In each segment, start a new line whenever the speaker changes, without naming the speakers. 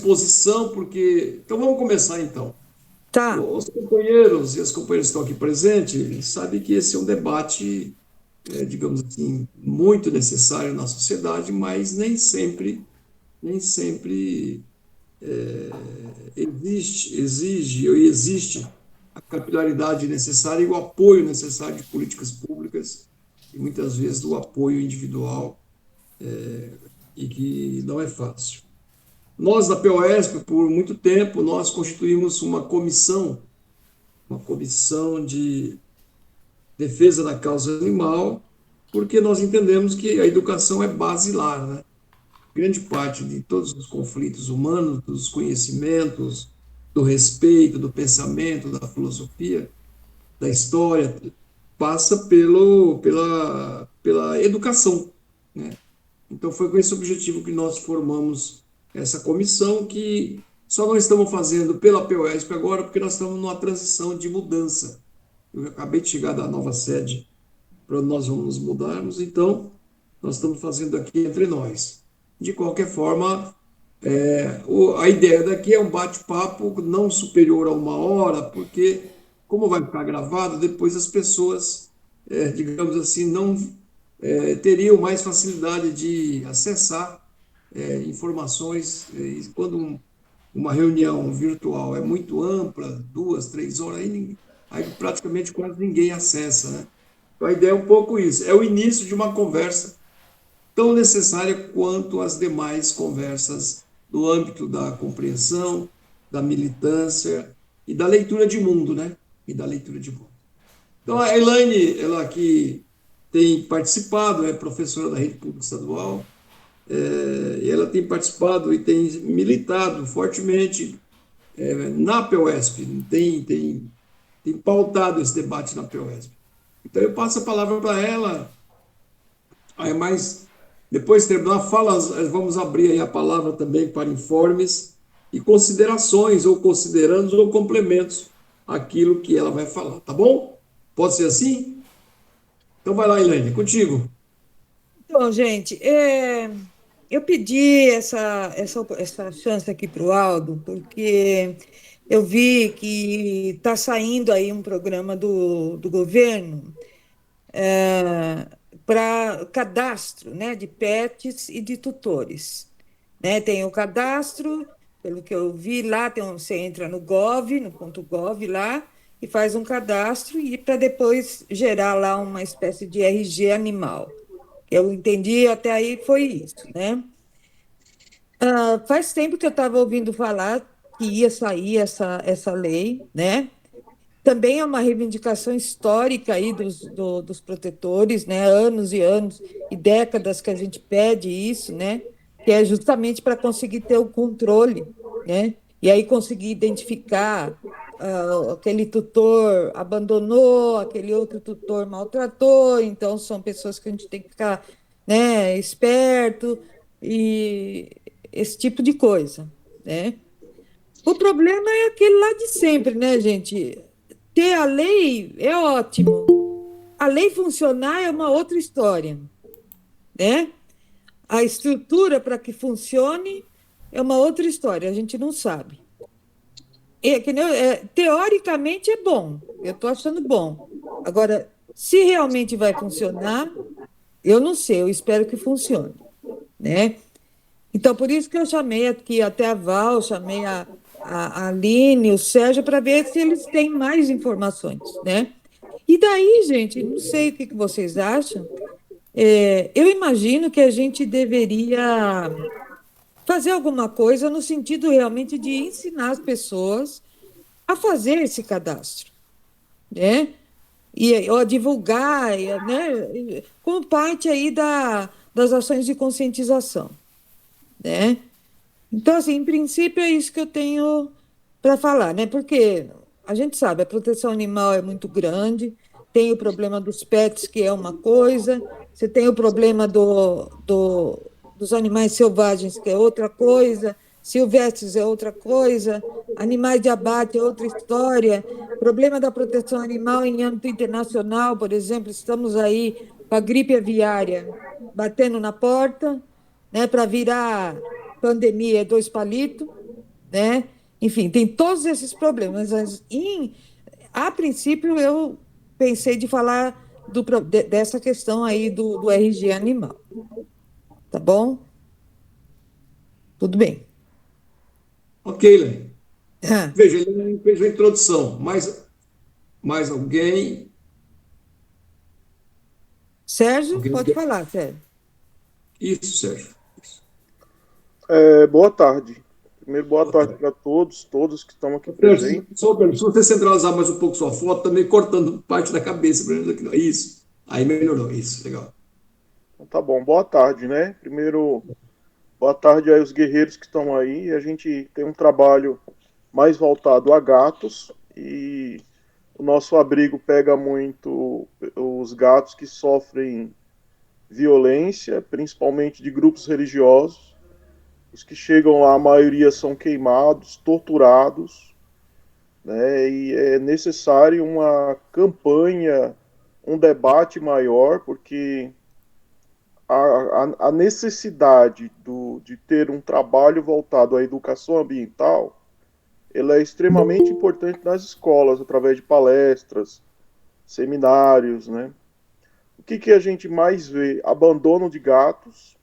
exposição, porque. Então vamos começar então.
Tá.
Os companheiros e as companheiras que estão aqui presentes sabem que esse é um debate, digamos assim, muito necessário na sociedade, mas nem sempre existe a capilaridade necessária e o apoio necessário de políticas públicas e muitas vezes do apoio individual e que não é fácil. Nós, da POSP, por muito tempo, nós constituímos uma comissão de defesa da causa animal, porque nós entendemos que a educação é basilar, né? Grande parte de todos os conflitos humanos, dos conhecimentos, do respeito, do pensamento, da filosofia, da história, passa pela educação, né? Então, foi com esse objetivo que nós formamos essa comissão, que só não estamos fazendo pela POSP agora, porque nós estamos numa transição de mudança. Eu acabei de chegar da nova sede para onde nós vamos nos mudarmos, então nós estamos fazendo aqui entre nós. De qualquer forma, a ideia daqui é um bate-papo não superior a 1 hora, porque, como vai ficar gravado, depois as pessoas, digamos assim, não teriam mais facilidade de acessar informações. Quando uma reunião virtual é muito ampla, 2, 3 horas, aí praticamente quase ninguém acessa, né? Então, a ideia é um pouco isso. É o início de uma conversa tão necessária quanto as demais conversas no âmbito da compreensão, da militância e da leitura de mundo, né? E da leitura de mundo. Então, a Elaine, ela aqui tem participado, é professora da rede pública estadual, e ela tem participado e tem militado fortemente na POSP, tem pautado esse debate na POSP. Então, eu passo a palavra para ela. Aí, mas depois de terminar, vamos abrir aí a palavra também para informes e considerações, ou considerandos, ou complementos aquilo que ela vai falar, tá bom? Pode ser assim? Então vai lá, Elaine, contigo.
Então, gente, eu pedi essa chance aqui para o Aldo, porque eu vi que está saindo aí um programa do governo para cadastro, né, de pets e de tutores. Né? Tem o cadastro, pelo que eu vi lá, você entra no Gov, no ponto .gov lá, e faz um cadastro e para depois gerar lá uma espécie de RG animal. Eu entendi, até aí foi isso, né? Faz tempo que eu estava ouvindo falar que ia sair essa lei, né? Também é uma reivindicação histórica aí dos protetores, né? Anos e anos e décadas que a gente pede isso, né? Que é justamente para conseguir ter o controle, né? E aí conseguir identificar aquele tutor abandonou, aquele outro tutor maltratou, então são pessoas que a gente tem que ficar, né, esperto e esse tipo de coisa, né? O problema é aquele lá de sempre, né, gente? Ter a lei é ótimo. A lei funcionar é uma outra história, né? A estrutura para que funcione é uma outra história, a gente não sabe. Teoricamente é bom, eu estou achando bom. Agora, se realmente vai funcionar, eu não sei, eu espero que funcione, né? Então, por isso que eu chamei aqui até a Val, chamei a Aline, o Sérgio, para ver se eles têm mais informações, né? E daí, gente, não sei o que vocês acham. Eu imagino que a gente deveria fazer alguma coisa no sentido realmente de ensinar as pessoas a fazer esse cadastro, né? E ou a divulgar, né? Como parte aí das ações de conscientização, né? Então, assim, em princípio, é isso que eu tenho para falar, né? Porque a gente sabe, a proteção animal é muito grande, tem o problema dos pets, que é uma coisa, você tem o problema dos animais selvagens, que é outra coisa, silvestres é outra coisa, animais de abate é outra história, problema da proteção animal em âmbito internacional, por exemplo, estamos aí com a gripe aviária batendo na porta, né, para virar pandemia é dois palitos, né? Enfim, tem todos esses problemas. A princípio, eu pensei de falar dessa questão aí do RG animal, tá bom? Tudo bem.
Ok, Len. Veja, ele fez a introdução. Mais alguém?
Sérgio,
Alguém
pode
quer?
falar, Sérgio.
Isso, Sérgio.
Boa tarde. Primeiro, boa
Boa
tarde
tarde.
para todos que estão aqui
Sérgio,
presentes.
só uma pergunta. Se você centralizar mais um pouco sua foto, também cortando parte da cabeça, pelo menos aqui, não. Isso. Aí melhorou. Isso, legal.
Então, tá bom, boa tarde, né? Primeiro, boa tarde aí aos guerreiros que estão aí. A gente tem um trabalho mais voltado a gatos e o nosso abrigo pega muito os gatos que sofrem violência, principalmente de grupos religiosos. Os que chegam lá, a maioria são queimados, torturados, né? E é necessário uma campanha, um debate maior, porque a necessidade de ter um trabalho voltado à educação ambiental, ela é extremamente importante nas escolas, através de palestras, seminários, né? O que a gente mais vê? Abandono de gatos,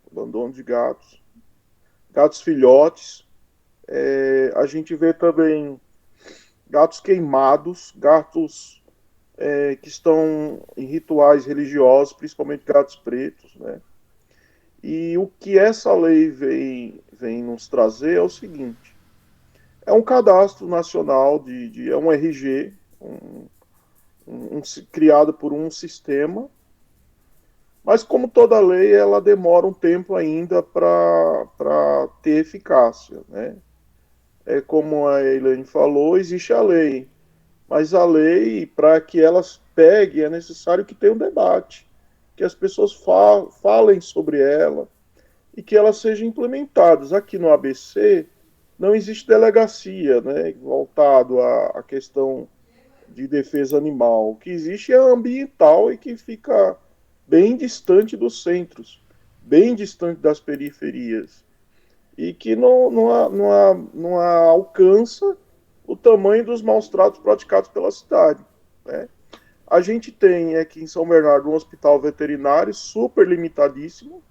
gatos filhotes. A gente vê também gatos queimados, gatos que estão em rituais religiosos, principalmente gatos pretos, né? E o que essa lei vem nos trazer é o seguinte: é um cadastro nacional, é um RG, criado por um sistema, mas como toda lei, ela demora um tempo ainda para ter eficácia, né? É como a Elaine falou, existe a lei, mas a lei, para que elas pegue, é necessário que tenha um debate, que as pessoas falem sobre ela e que elas sejam implementadas. Aqui no ABC não existe delegacia, né, voltado à questão de defesa animal. O que existe é ambiental e que fica bem distante dos centros, bem distante das periferias e que não alcança o tamanho dos maus tratos praticados pela cidade, né? A gente tem aqui em São Bernardo um hospital veterinário super limitadíssimo,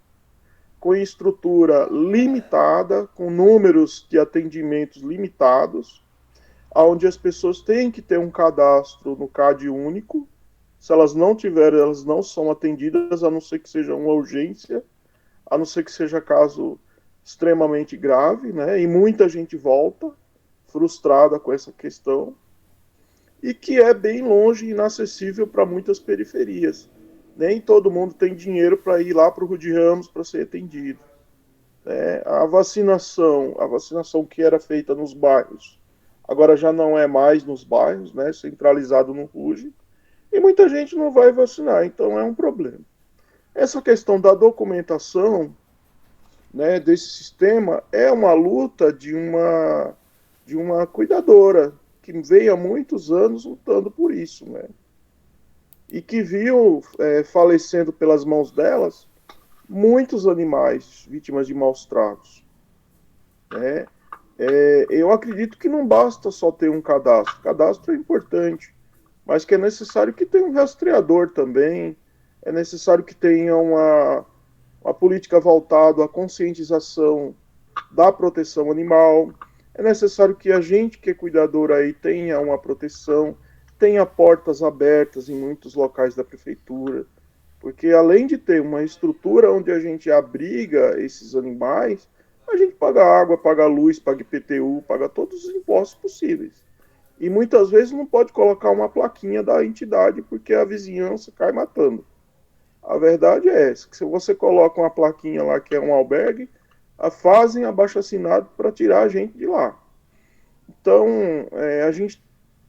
com estrutura limitada, com números de atendimentos limitados, onde as pessoas têm que ter um cadastro no CAD único. Se elas não tiverem, elas não são atendidas, a não ser que seja uma urgência, a não ser que seja caso extremamente grave, né? E muita gente volta frustrada com essa questão e que é bem longe e inacessível para muitas periferias. Nem todo mundo tem dinheiro para ir lá para o Rude Ramos para ser atendido. A vacinação que era feita nos bairros, agora já não é mais nos bairros, né? Centralizado no RUGE, e muita gente não vai vacinar, então é um problema. Essa questão da documentação, né, desse sistema é uma luta de uma cuidadora que vem há muitos anos lutando por isso, né? E que viu falecendo pelas mãos delas muitos animais vítimas de maus tratos, né? Eu acredito que não basta só ter um cadastro. O cadastro é importante, mas que é necessário que tenha um rastreador também, é necessário que tenha uma política voltada à conscientização da proteção animal, é necessário que a gente que é cuidador aí tenha uma proteção, tenha portas abertas em muitos locais da prefeitura, porque além de ter uma estrutura onde a gente abriga esses animais, a gente paga água, paga luz, paga IPTU, paga todos os impostos possíveis. E muitas vezes não pode colocar uma plaquinha da entidade porque a vizinhança cai matando. A verdade é essa, que se você coloca uma plaquinha lá que é um albergue, fazem abaixo-assinado para tirar a gente de lá. Então, a gente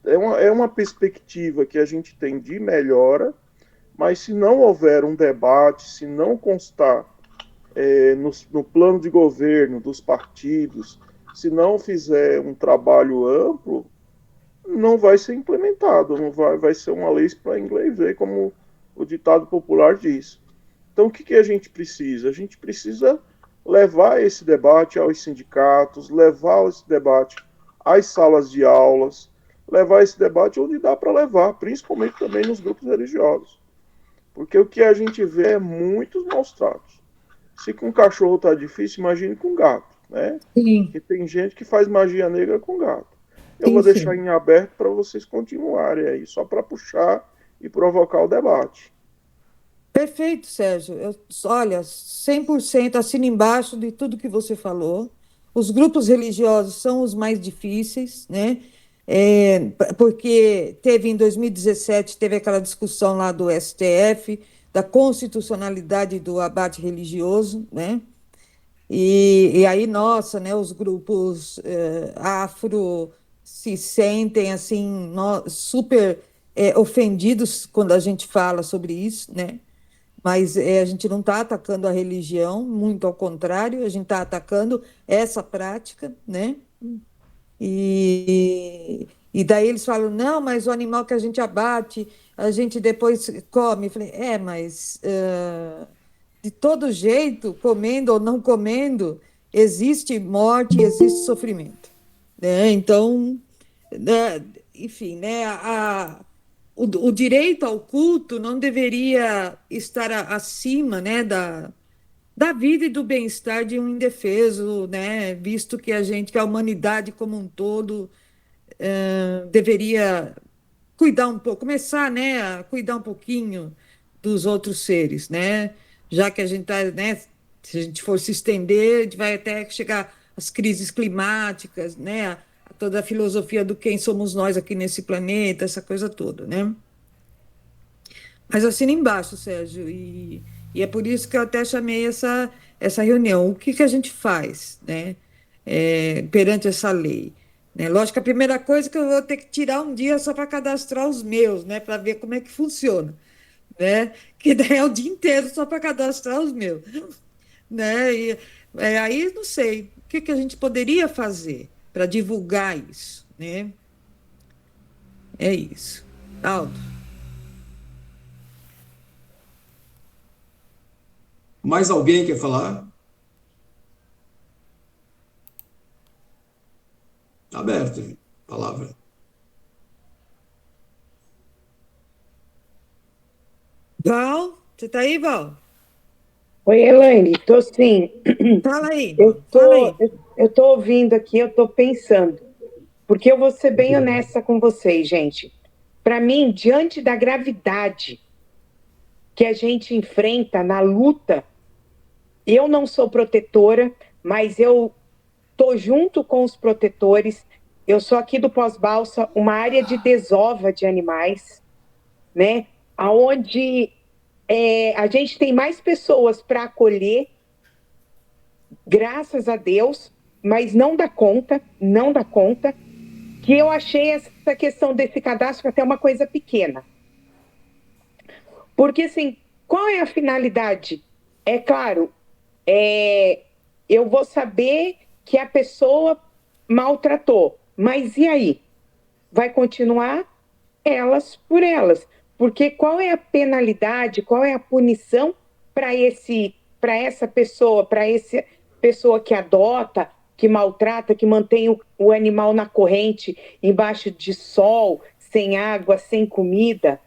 é uma perspectiva que a gente tem de melhora, mas se não houver um debate, se não constar no plano de governo dos partidos, se não fizer um trabalho amplo, não vai ser implementado, não vai ser uma lei para inglês ver, como o ditado popular diz. Então, o que a gente precisa? A gente precisa levar esse debate aos sindicatos, levar esse debate às salas de aulas, levar esse debate onde dá para levar, principalmente também nos grupos religiosos. Porque o que a gente vê é muitos maus tratos. Se com cachorro está difícil, imagine com gato, né?
Sim,
Que tem gente que faz magia negra com gato. Eu
sim,
vou deixar
sim.
em aberto para vocês continuarem aí, só para puxar e provocar o debate.
Perfeito, Sérgio. Olha, 100% assino embaixo de tudo que você falou. Os grupos religiosos são os mais difíceis, né? Porque teve em 2017, teve aquela discussão lá do STF, da constitucionalidade do abate religioso, né? E aí, nossa, né, os grupos afro se sentem assim, super ofendidos quando a gente fala sobre isso, né? Mas a gente não está atacando a religião, muito ao contrário, a gente está atacando essa prática, né? E daí eles falam, não, mas o animal que a gente abate, a gente depois come. Eu falei, mas de todo jeito, comendo ou não comendo, existe morte e existe sofrimento, né? Então, né, enfim, né, o direito ao culto não deveria estar acima, né, da vida e do bem-estar de um indefeso, né, visto que a humanidade como um todo deveria cuidar um pouco, começar, né, a cuidar um pouquinho dos outros seres, né? Já que a gente está, né, se a gente for se estender, a gente vai até chegar às crises climáticas, né? A toda a filosofia do quem somos nós aqui nesse planeta, essa coisa toda, né? Mas assina embaixo, Sérgio, e é por isso que eu até chamei essa reunião. O que a gente faz, né, perante essa lei? Né? Lógico que a primeira coisa é que eu vou ter que tirar um dia só para cadastrar os meus, né, para ver como é que funciona, né? Que daí é o dia inteiro só para cadastrar os meus, né? E aí não sei o que a gente poderia fazer para divulgar isso, né? É isso. Aldo.
Mais alguém quer falar? Está aberto, hein? Palavra.
Val, você está aí, Val?
Oi, Elaine, tô sim.
Fala aí,
Eu
Val. Fala
tô,
aí.
eu tô ouvindo aqui, eu tô pensando, porque eu vou ser bem honesta com vocês, gente. Para mim, diante da gravidade que a gente enfrenta na luta, eu não sou protetora, mas eu tô junto com os protetores. Eu sou aqui do Pós-Balsa, uma área de desova de animais, né? Aonde a gente tem mais pessoas para acolher, graças a Deus, mas não dá conta, não dá conta, que eu achei essa questão desse cadastro até uma coisa pequena. Porque, assim, qual é a finalidade? É claro, eu vou saber que a pessoa maltratou, mas e aí? Vai continuar elas por elas. Porque qual é a penalidade, qual é a punição para essa pessoa, para essa pessoa que adota, que maltrata, que mantém o animal na corrente, embaixo de sol, sem água, sem comida,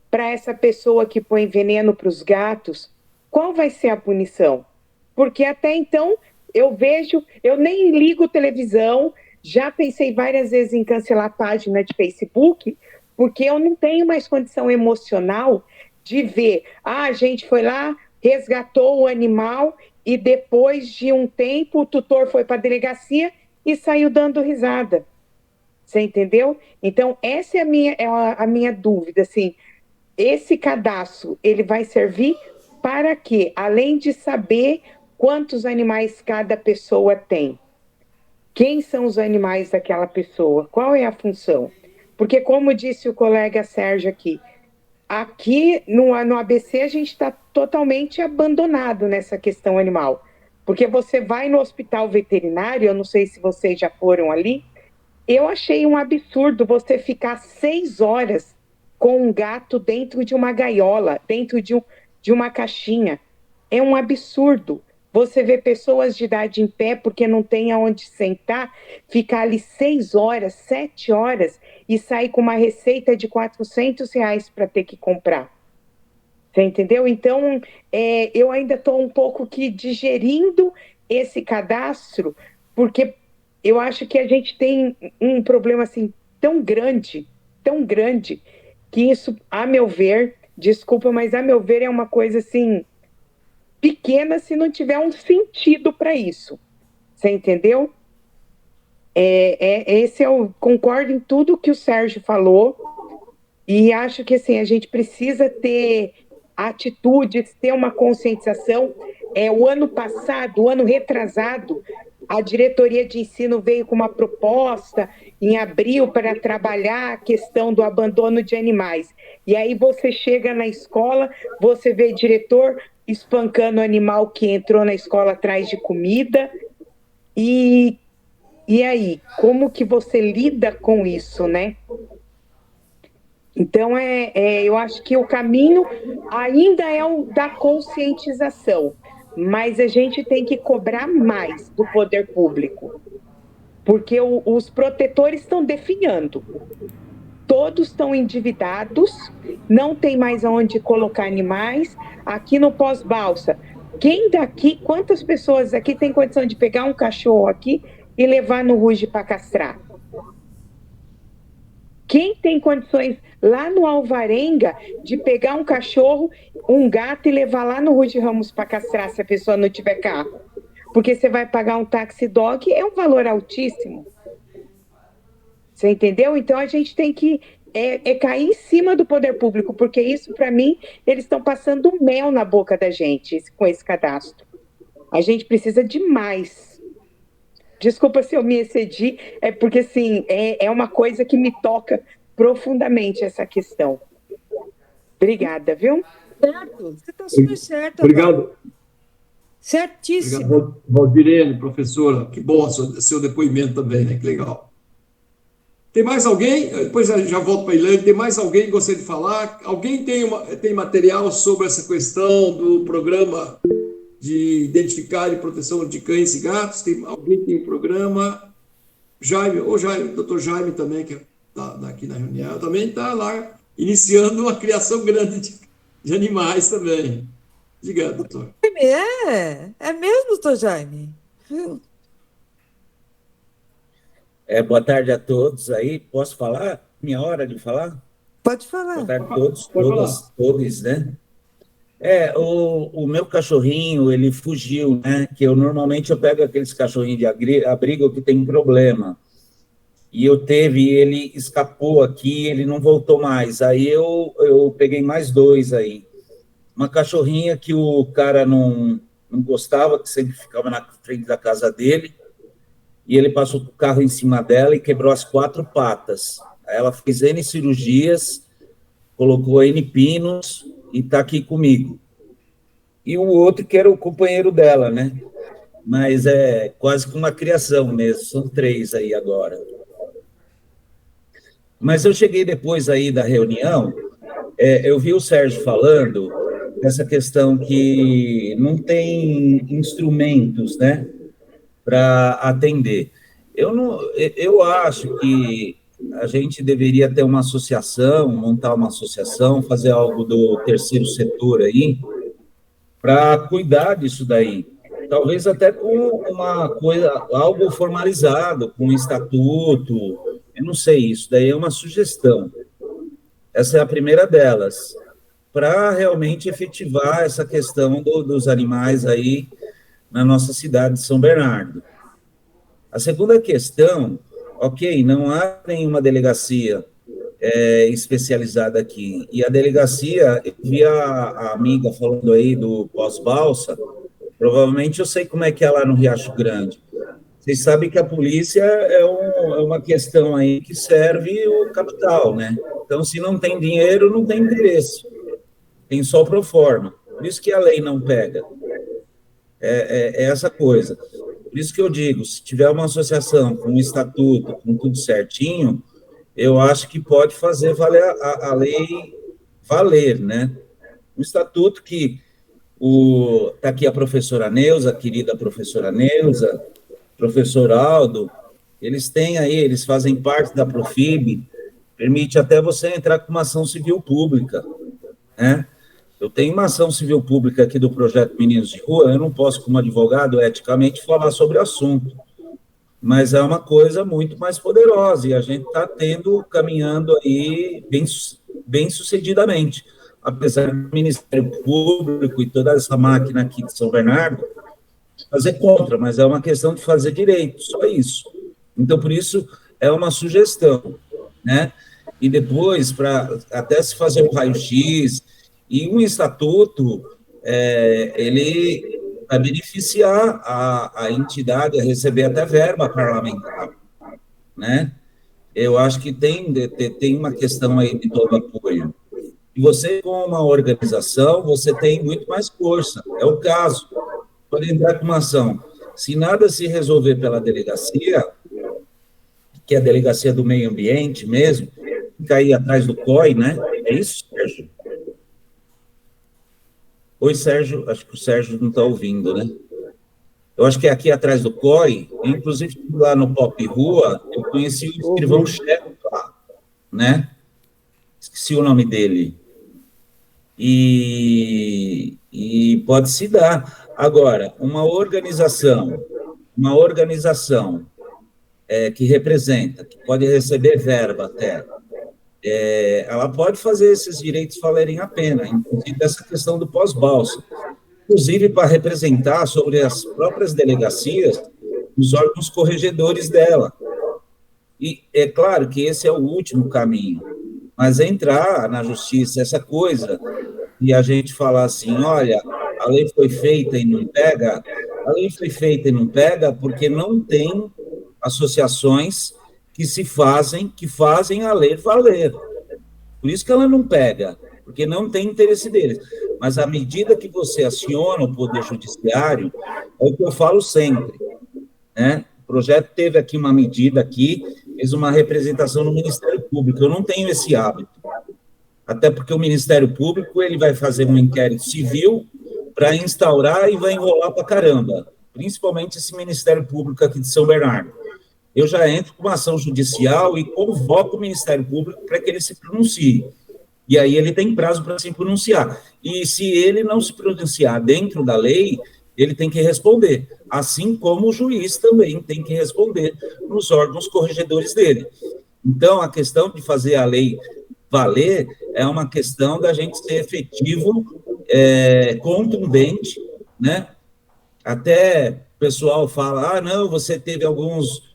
para essa pessoa que põe veneno para os gatos, qual vai ser a punição? Porque até então eu nem ligo televisão, já pensei várias vezes em cancelar a página de Facebook, porque eu não tenho mais condição emocional de ver, a gente foi lá, resgatou o animal e depois de um tempo o tutor foi para a delegacia e saiu dando risada. Você entendeu? Então, essa é a minha dúvida, assim, esse cadastro, ele vai servir para quê? Além de saber quantos animais cada pessoa tem. Quem são os animais daquela pessoa? Qual é a função? Porque, como disse o colega Sérgio aqui no ABC a gente está totalmente abandonado nessa questão animal. Porque você vai no hospital veterinário, eu não sei se vocês já foram ali, eu achei um absurdo você ficar 6 horas com um gato dentro de uma gaiola, dentro de uma caixinha. É um absurdo. você vê pessoas de idade em pé porque não tem aonde sentar, ficar ali 6 horas, 7 horas e sair com uma receita de R$ 400 para ter que comprar. Você entendeu? Então, eu ainda estou um pouco que digerindo esse cadastro, porque eu acho que a gente tem um problema assim tão grande, que isso, a meu ver, desculpa, mas a meu ver é uma coisa assim pequena se não tiver um sentido para isso. Você entendeu? Eu concordo em tudo que o Sérgio falou e acho que assim, a gente precisa ter atitudes, ter uma conscientização. O ano passado, o ano retrasado, a diretoria de ensino veio com uma proposta em abril para trabalhar a questão do abandono de animais. E aí você chega na escola, você vê diretor espancando o animal que entrou na escola atrás de comida. E aí, como que você lida com isso, né? Então, eu acho que o caminho ainda é o da conscientização, mas a gente tem que cobrar mais do poder público, porque os protetores estão definhando. Todos estão endividados, não tem mais aonde colocar animais. Aqui no Pós-Balsa, quantas pessoas aqui tem condição de pegar um cachorro aqui e levar no Ruge para castrar? Quem tem condições lá no Alvarenga de pegar um cachorro, um gato e levar lá no Ruge Ramos para castrar se a pessoa não tiver carro? Porque você vai pagar um taxi dog, é um valor altíssimo. Você entendeu? Então a gente tem que cair em cima do poder público, porque isso, para mim, eles estão passando mel na boca da gente com esse cadastro. A gente precisa de mais. Desculpa se eu me excedi, porque assim, é uma coisa que me toca profundamente essa questão. Obrigada, viu?
Certo, você está super certa.
Obrigado.
Certíssimo.
Obrigado, Valdirene, professora. Que bom seu depoimento também, né? Que legal. Tem mais alguém? Depois já volto para a Ilane. Tem mais alguém que gostaria de falar? Alguém tem material sobre essa questão do programa de identificar e proteção de cães e gatos? Alguém tem um programa? Jaime, doutor Jaime também, que está aqui na reunião, também está lá iniciando uma criação grande de animais também. Diga, doutor.
É mesmo, doutor Jaime?
Boa tarde a todos aí. Posso falar? Minha hora de falar?
Pode falar.
Boa tarde a todos, todos, né? O meu cachorrinho, ele fugiu, né? Que normalmente eu pego aqueles cachorrinhos de abrigo que tem problema. E ele escapou aqui, ele não voltou mais. Aí eu peguei mais 2 aí. Uma cachorrinha que o cara não gostava, que sempre ficava na frente da casa dele. E ele passou o carro em cima dela e quebrou as 4 patas. Aí ela fez N cirurgias, colocou N pinos e está aqui comigo. E o outro que era o companheiro dela, né? Mas é quase que uma criação mesmo, são 3 aí agora. Mas eu cheguei depois aí da reunião, eu vi o Sérgio falando dessa questão que não tem instrumentos, né? Para atender. Eu acho que a gente deveria ter uma associação, montar uma associação, fazer algo do terceiro setor aí, para cuidar disso daí. Talvez até com uma coisa, algo formalizado, com um estatuto, eu não sei, isso daí é uma sugestão. Essa é a primeira delas, para realmente efetivar essa questão dos animais aí na nossa cidade de São Bernardo. A segunda questão, não há nenhuma delegacia especializada aqui, e a delegacia, eu vi a amiga falando aí do Pós-Balsa, provavelmente eu sei como é que é lá no Riacho Grande. Vocês sabem que a polícia é uma questão aí que serve o capital, né? Então, se não tem dinheiro, não tem interesse. Tem só pro forma. Por isso que a lei não pega. É essa coisa. Por isso que eu digo, se tiver uma associação com um estatuto, com tudo certinho, eu acho que pode fazer valer a lei valer, né? Um estatuto que Está aqui a professora Neuza, a querida professora Neuza, professor Aldo, eles têm aí, eles fazem parte da Profib, permite até você entrar com uma ação civil pública, né? Eu tenho uma ação civil pública aqui do projeto Meninos de Rua, eu não posso, como advogado, eticamente, falar sobre o assunto, mas é uma coisa muito mais poderosa, e a gente está caminhando aí bem sucedidamente, apesar do Ministério Público e toda essa máquina aqui de São Bernardo fazer contra, mas é uma questão de fazer direito, só isso. Então, por isso, é uma sugestão, né? E depois, para até se fazer um raio-x, e um estatuto, ele vai beneficiar a entidade a receber até verba parlamentar, né? Eu acho que tem uma questão aí de todo apoio. E você, com uma organização, você tem muito mais força. É o caso. Pode entrar com uma ação. Se nada se resolver pela delegacia, que é a Delegacia do Meio Ambiente mesmo, fica aí atrás do COI, né? É isso, Sérgio? Oi, Sérgio. Acho que o Sérgio não está ouvindo, né? Eu acho que é aqui atrás do COI, inclusive lá no Pop Rua, eu conheci o escrivão-chefe lá, né? Esqueci o nome dele. E pode se dar. Agora, uma organização que representa, que pode receber verba até, ela pode fazer esses direitos valerem a pena, inclusive essa questão do pós-balsa, inclusive para representar sobre as próprias delegacias os órgãos corregedores dela. E é claro que esse é o último caminho, mas entrar na justiça, essa coisa, e a gente falar assim, olha, a lei foi feita e não pega, a lei foi feita e não pega porque não tem associações que fazem a lei valer. Por isso que ela não pega, porque não tem interesse deles. Mas à medida que você aciona o Poder Judiciário, é o que eu falo sempre, né? O projeto teve aqui uma medida aqui, fez uma representação no Ministério Público. Eu não tenho esse hábito. Até porque o Ministério Público ele vai fazer um inquérito civil para instaurar e vai enrolar para caramba, principalmente esse Ministério Público aqui de São Bernardo. Eu já entro com uma ação judicial e convoco o Ministério Público para que ele se pronuncie. E aí ele tem prazo para se pronunciar. E se ele não se pronunciar dentro da lei, ele tem que responder, assim como o juiz também tem que responder nos órgãos corregedores dele. Então, a questão de fazer a lei valer é uma questão da gente ser efetivo, contundente, né? Até o pessoal fala, não, você teve alguns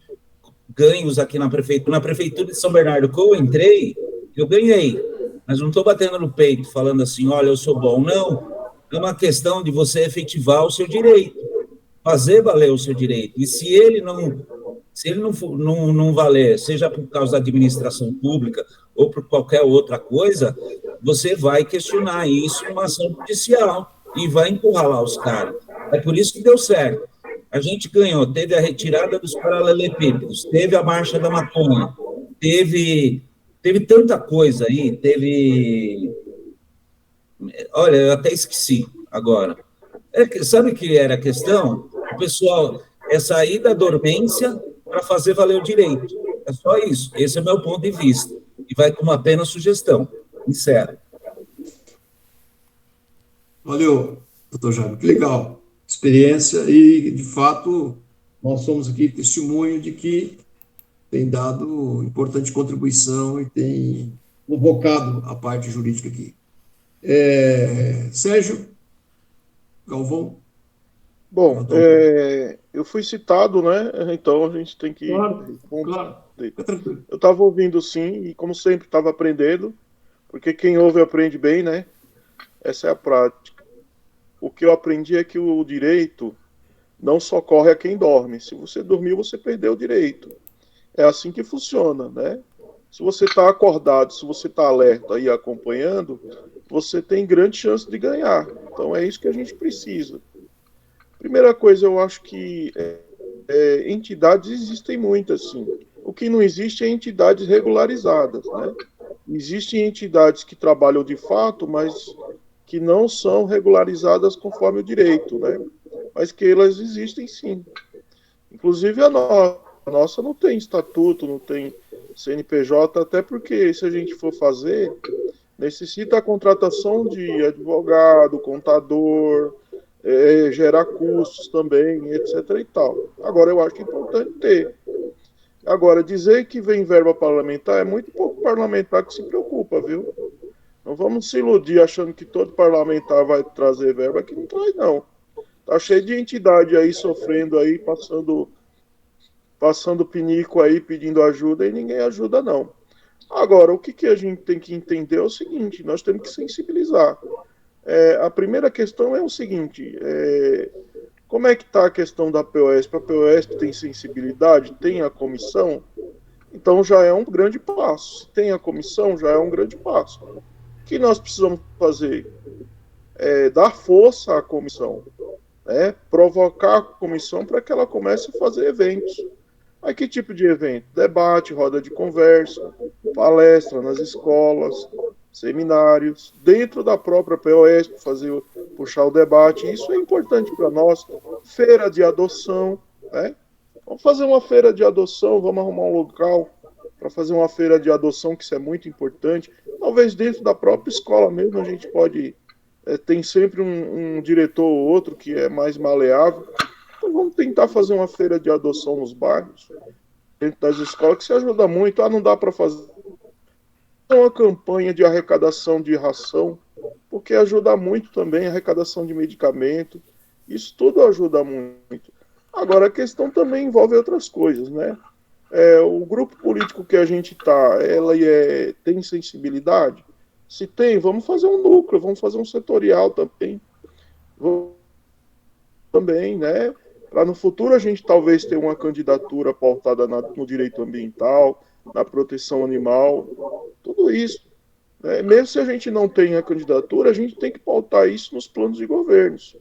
ganhos aqui na prefeitura de São Bernardo, que eu entrei, eu ganhei, mas não estou batendo no peito, falando assim, olha, eu sou bom, não, é uma questão de você efetivar o seu direito, fazer valer o seu direito, e se ele não valer, seja por causa da administração pública ou por qualquer outra coisa, você vai questionar isso numa ação judicial e vai encurralar os caras. É por isso que deu certo. A gente ganhou, teve a retirada dos paralelepípedos, teve a marcha da maconha, teve tanta coisa aí, olha, eu até esqueci agora. Sabe o que era a questão? O pessoal sair da dormência para fazer valer o direito. É só isso. Esse é o meu ponto de vista. E vai com uma apenas sugestão. Encerro.
Valeu, doutor Jaime. Que legal. Experiência e, de fato, nós somos aqui testemunho de que tem dado importante contribuição e tem convocado a parte jurídica aqui. Sérgio Galvão.
Bom, eu fui citado, né? Então a gente tem que...
Claro.
Eu estava ouvindo sim, e como sempre estava aprendendo, porque quem ouve aprende bem, né? Essa é a prática. O que eu aprendi é que o direito não socorre a quem dorme. Se você dormiu, você perdeu o direito. É assim que funciona, né? Se você está acordado, se você está alerta e acompanhando, você tem grande chance de ganhar. Então é isso que a gente precisa. Primeira coisa, eu acho que entidades existem muitas, sim. O que não existe é entidades regularizadas, né? Existem entidades que trabalham de fato, mas que não são regularizadas conforme o direito, né? Mas que elas existem sim. Inclusive a nossa não tem estatuto, não tem CNPJ, até porque se a gente for fazer, necessita a contratação de advogado, contador, gerar custos também, etc. e tal. Agora, eu acho que é importante ter. Agora, dizer que vem verba parlamentar, é muito pouco parlamentar que se preocupa, viu? Não vamos se iludir achando que todo parlamentar vai trazer verba, que não traz, não. Tá cheio de entidade aí sofrendo aí, passando pinico aí, pedindo ajuda, e ninguém ajuda, não. Agora, o que a gente tem que entender é o seguinte, nós temos que sensibilizar. A primeira questão é o seguinte, como é que está a questão da POSP? A POSP tem sensibilidade? Tem a comissão? Então já é um grande passo. Se tem a comissão, já é um grande passo. O que nós precisamos fazer? Dar força à comissão, né? Provocar a comissão para que ela comece a fazer eventos. Aí que tipo de evento? Debate, roda de conversa, palestra nas escolas, seminários, dentro da própria POSP, puxar o debate. Isso é importante para nós. Feira de adoção, né? Vamos fazer uma feira de adoção, vamos arrumar um local para fazer uma feira de adoção, que isso é muito importante. Talvez dentro da própria escola mesmo a gente pode... tem sempre um diretor ou outro que é mais maleável. Então vamos tentar fazer uma feira de adoção nos bairros, dentro das escolas, que se ajuda muito. Não dá para fazer uma campanha de arrecadação de ração, porque ajuda muito também a arrecadação de medicamento. Isso tudo ajuda muito. Agora, a questão também envolve outras coisas, né? O grupo político que a gente está, tem sensibilidade? Se tem, vamos fazer um núcleo, vamos fazer um setorial também. Também, né? Para no futuro a gente talvez ter uma candidatura pautada no direito ambiental, na proteção animal, tudo isso. Né? Mesmo se a gente não tem a candidatura, a gente tem que pautar isso nos planos de governos.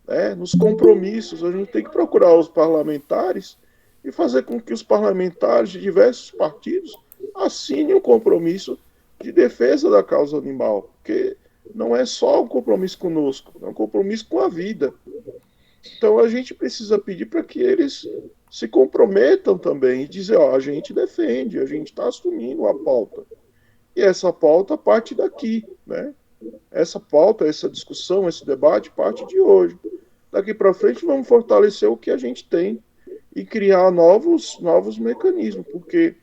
Né? Nos compromissos, a gente tem que procurar os parlamentares e fazer com que os parlamentares de diversos partidos assinem um compromisso de defesa da causa animal, porque não é só um compromisso conosco, é um compromisso com a vida. Então a gente precisa pedir para que eles se comprometam também e dizer, a gente defende, a gente está assumindo a pauta. E essa pauta parte daqui, né? Essa pauta, essa discussão, esse debate parte de hoje. Daqui para frente vamos fortalecer o que a gente tem e criar novos mecanismos, porque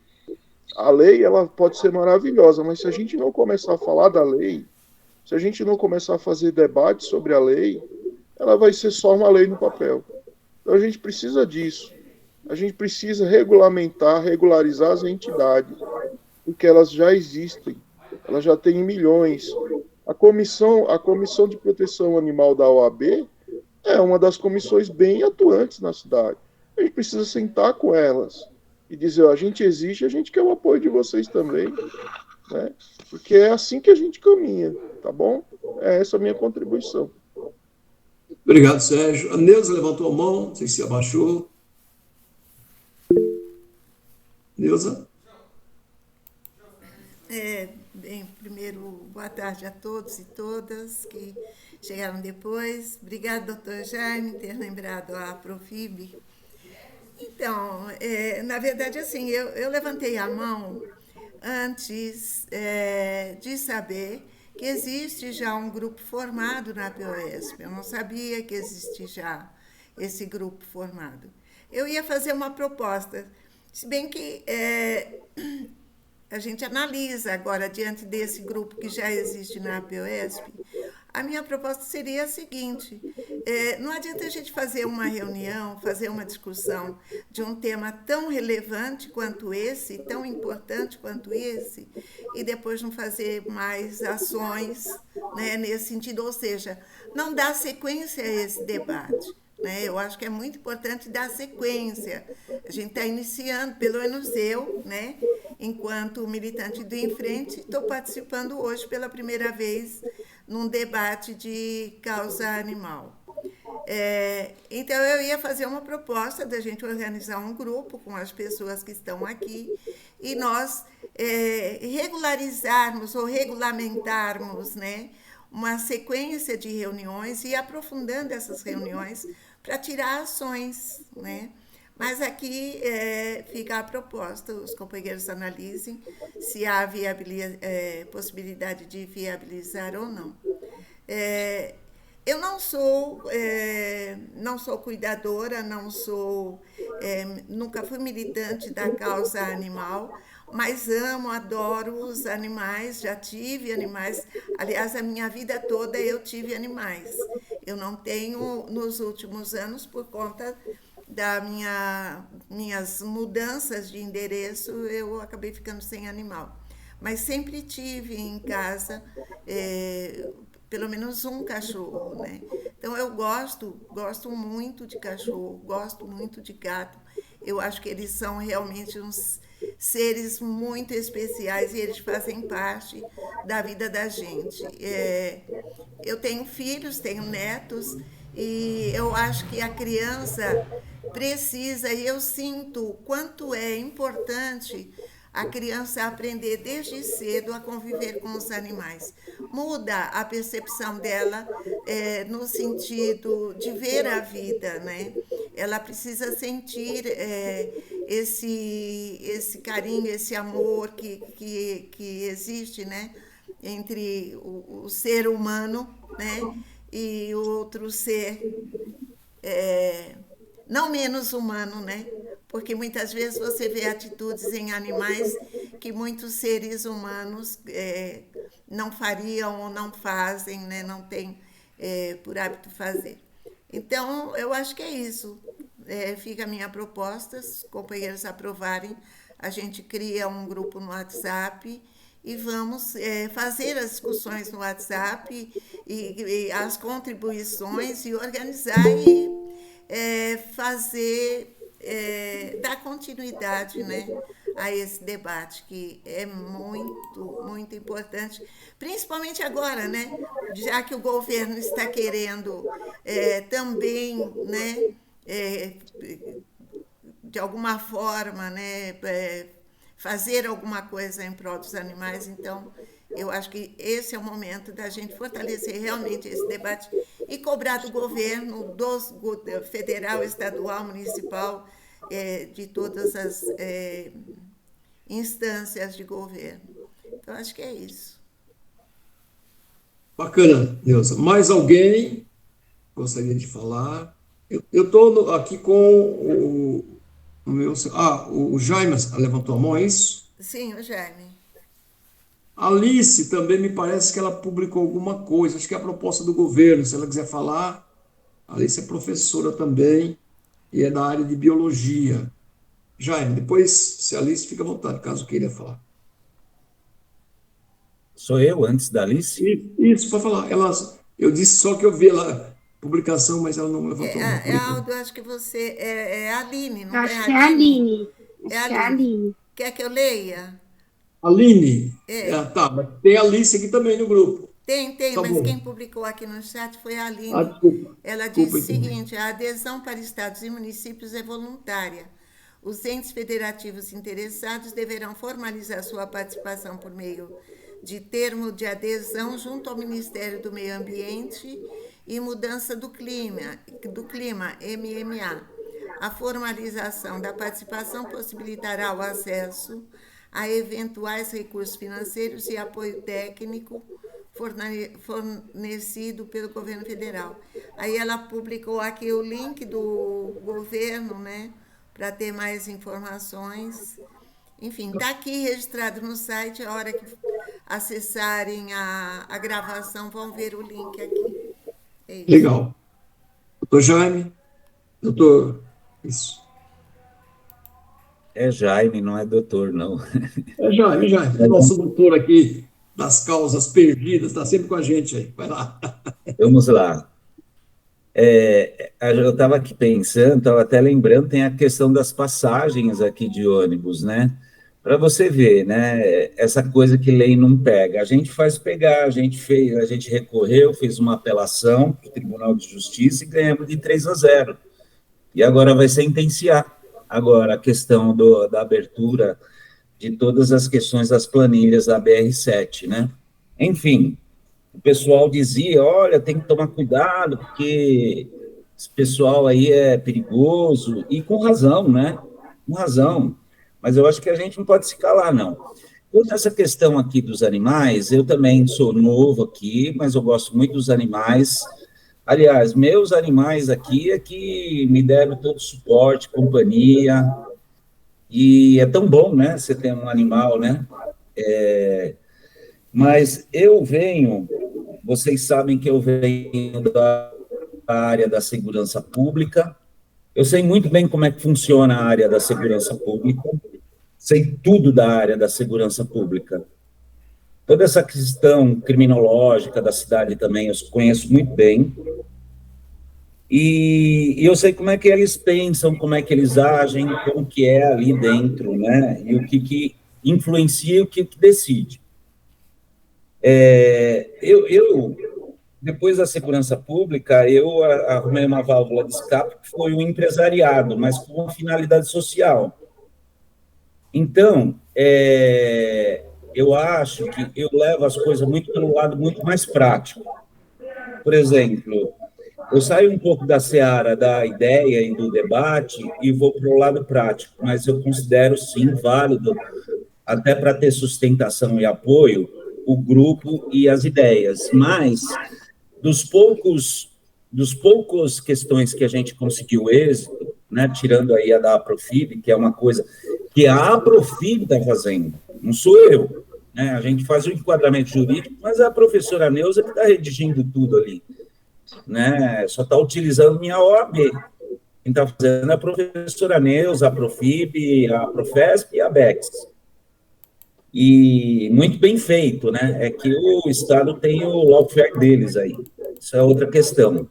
a lei ela pode ser maravilhosa, mas se a gente não começar a falar da lei, se a gente não começar a fazer debate sobre a lei, ela vai ser só uma lei no papel. Então a gente precisa disso. A gente precisa regularizar as entidades, porque elas já existem, elas já têm milhões. A Comissão de Proteção Animal da OAB é uma das comissões bem atuantes na cidade. A gente precisa sentar com elas e dizer, a gente existe, a gente quer o apoio de vocês também, né? Porque é assim que a gente caminha, tá bom? É essa a minha contribuição.
Obrigado, Sérgio. A Neuza levantou a mão, não sei se abaixou. Neuza?
Bem, primeiro, boa tarde a todos e todas que chegaram depois. Obrigada, doutor Jaime, ter lembrado a Profib. Então, na verdade, assim, eu levantei a mão antes de saber que existe já um grupo formado na POSP. Eu não sabia que existe já esse grupo formado. Eu ia fazer uma proposta, se bem que a gente analisa agora, diante desse grupo que já existe na POSP, a minha proposta seria a seguinte, não adianta a gente fazer uma reunião, fazer uma discussão de um tema tão relevante quanto esse, tão importante quanto esse, e depois não fazer mais ações, né, nesse sentido, ou seja, não dar sequência a esse debate. Né? Eu acho que é muito importante dar sequência. A gente está iniciando, pelo menos eu, né, enquanto militante do Em Frente, estou participando hoje pela primeira vez num debate de causa animal. Então, eu ia fazer uma proposta da gente organizar um grupo com as pessoas que estão aqui e nós regularizarmos ou regulamentarmos, né, uma sequência de reuniões e aprofundando essas reuniões para tirar ações, né? Mas aqui fica a proposta, os companheiros analisem se há possibilidade de viabilizar ou não. Eu não sou cuidadora, nunca fui militante da causa animal, mas amo, adoro os animais, já tive animais. Aliás, a minha vida toda eu tive animais. Eu não tenho, nos últimos anos, por conta das minhas mudanças de endereço, eu acabei ficando sem animal. Mas sempre tive em casa pelo menos um cachorro, né? Então eu gosto muito de cachorro, gosto muito de gato. Eu acho que eles são realmente uns seres muito especiais e eles fazem parte da vida da gente. Eu tenho filhos, tenho netos e eu acho que a criança precisa, e eu sinto o quanto é importante a criança aprender desde cedo a conviver com os animais. Muda a percepção dela no sentido de ver a vida, né? Ela precisa sentir esse carinho, esse amor que existe, né? Entre o ser humano, né? E o outro ser não menos humano, né? Porque muitas vezes você vê atitudes em animais que muitos seres humanos não fariam ou não fazem, né? Não têm por hábito fazer. Então, eu acho que é isso. Fica a minha proposta, os companheiros aprovarem, a gente cria um grupo no WhatsApp e vamos fazer as discussões no WhatsApp e as contribuições e organizar e dar continuidade, né, a esse debate, que é muito, muito importante, principalmente agora, né, já que o governo está querendo também, né, de alguma forma, né, fazer alguma coisa em prol dos animais. Então, eu acho que esse é o momento da gente fortalecer realmente esse debate e cobrar do governo, federal, estadual, municipal, de todas as instâncias de governo. Então, acho que é isso.
Bacana, Neuza. Mais alguém gostaria de falar? Eu estou aqui com o meu... o Jaime levantou a mão, é isso?
Sim, o Jaime.
A Alice também me parece que ela publicou alguma coisa, acho que é a proposta do governo, se ela quiser falar. A Alice é professora também e é da área de biologia. Jaime, depois, se a Alice fica à vontade, caso queira falar.
Sou eu, antes da Alice?
Isso, para falar. Eu disse só que eu vi a publicação, mas ela não levantou a mão.
Aldo, acho que você é a Aline, não
Acho
é
que é a Aline.
É
Acho
a
que é a Aline.
Quer que eu leia?
Aline? Tá, mas tem a Alice aqui também no grupo.
Tem,
Tá
mas
bom.
quem publicou aqui no chat foi a Aline.
Desculpa.
Ela
Desculpa,
disse o
então.
seguinte: a adesão para estados e municípios é voluntária. Os entes federativos interessados deverão formalizar sua participação por meio de termo de adesão junto ao Ministério do Meio Ambiente e Mudança do Clima, MMA. A formalização da participação possibilitará o acesso a eventuais recursos financeiros e apoio técnico fornecido pelo governo federal. Aí ela publicou aqui o link do governo, né, para ter mais informações. Enfim, está aqui registrado no site, a hora que acessarem a gravação vão ver o link aqui. É isso.
Legal. Doutor Jaime? Doutor... Isso.
É Jaime, não é doutor, não.
É Jaime. Nosso doutor aqui das causas perdidas, está sempre com a gente aí. Vai lá.
Vamos lá. Eu estava aqui pensando, estava até lembrando, tem a questão das passagens aqui de ônibus, né? Para você ver, né? Essa coisa que lei não pega. A gente faz pegar, a gente recorreu, fez uma apelação para o Tribunal de Justiça e ganhamos de 3-0. E agora vai sentenciar. Agora, a questão da abertura de todas as questões das planilhas da BR-7, né? Enfim, o pessoal dizia, olha, tem que tomar cuidado, porque esse pessoal aí é perigoso, e com razão, né? Com razão. Mas eu acho que a gente não pode se calar, não. Quanto a essa questão aqui dos animais, eu também sou novo aqui, mas eu gosto muito dos animais. Aliás, meus animais aqui é que me deram todo suporte, companhia, e é tão bom, né, você ter um animal, né? Mas eu venho, vocês sabem que eu venho da área da segurança pública, eu sei muito bem como é que funciona a área da segurança pública, sei tudo da área da segurança pública. Toda essa questão criminológica da cidade também eu conheço muito bem. E eu sei como é que eles pensam, como é que eles agem, como que é ali dentro, né? E o que influencia e o que decide. Depois da segurança pública, eu arrumei uma válvula de escape, que foi o empresariado, mas com uma finalidade social. Então, eu acho que eu levo as coisas muito pelo lado muito mais prático. Por exemplo, eu saio um pouco da seara da ideia e do debate e vou para o lado prático, mas eu considero, sim, válido, até para ter sustentação e apoio, o grupo e as ideias. Mas, dos poucos questões que a gente conseguiu êxito, né, tirando aí a da Aprofib, que é uma coisa que a Aprofib está fazendo, não sou eu, né, a gente faz o enquadramento jurídico, mas é a professora Neuza que está redigindo tudo ali, né, só está utilizando minha OAB, quem está fazendo é a professora Neuza, a Aprofib, a Profesp e a Bex. E muito bem feito, né? É que o Estado tem o lawfare deles aí. Isso é outra questão.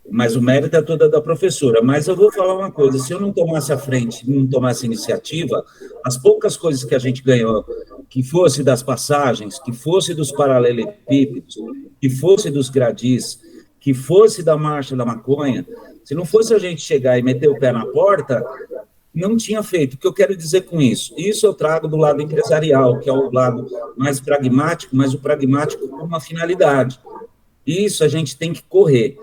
Mas o mérito é todo da professora. Mas eu vou falar uma coisa, se eu não tomasse a frente, não tomasse iniciativa, as poucas coisas que a gente ganhou, que fosse das passagens, que fosse dos paralelepípedos, que fosse dos gradis, que fosse da marcha da maconha, se não fosse a gente chegar e meter o pé na porta, não tinha feito. O que eu quero dizer com isso? Isso eu trago do lado empresarial, que é o lado mais pragmático, mas o pragmático com uma finalidade. Isso a gente tem que correr.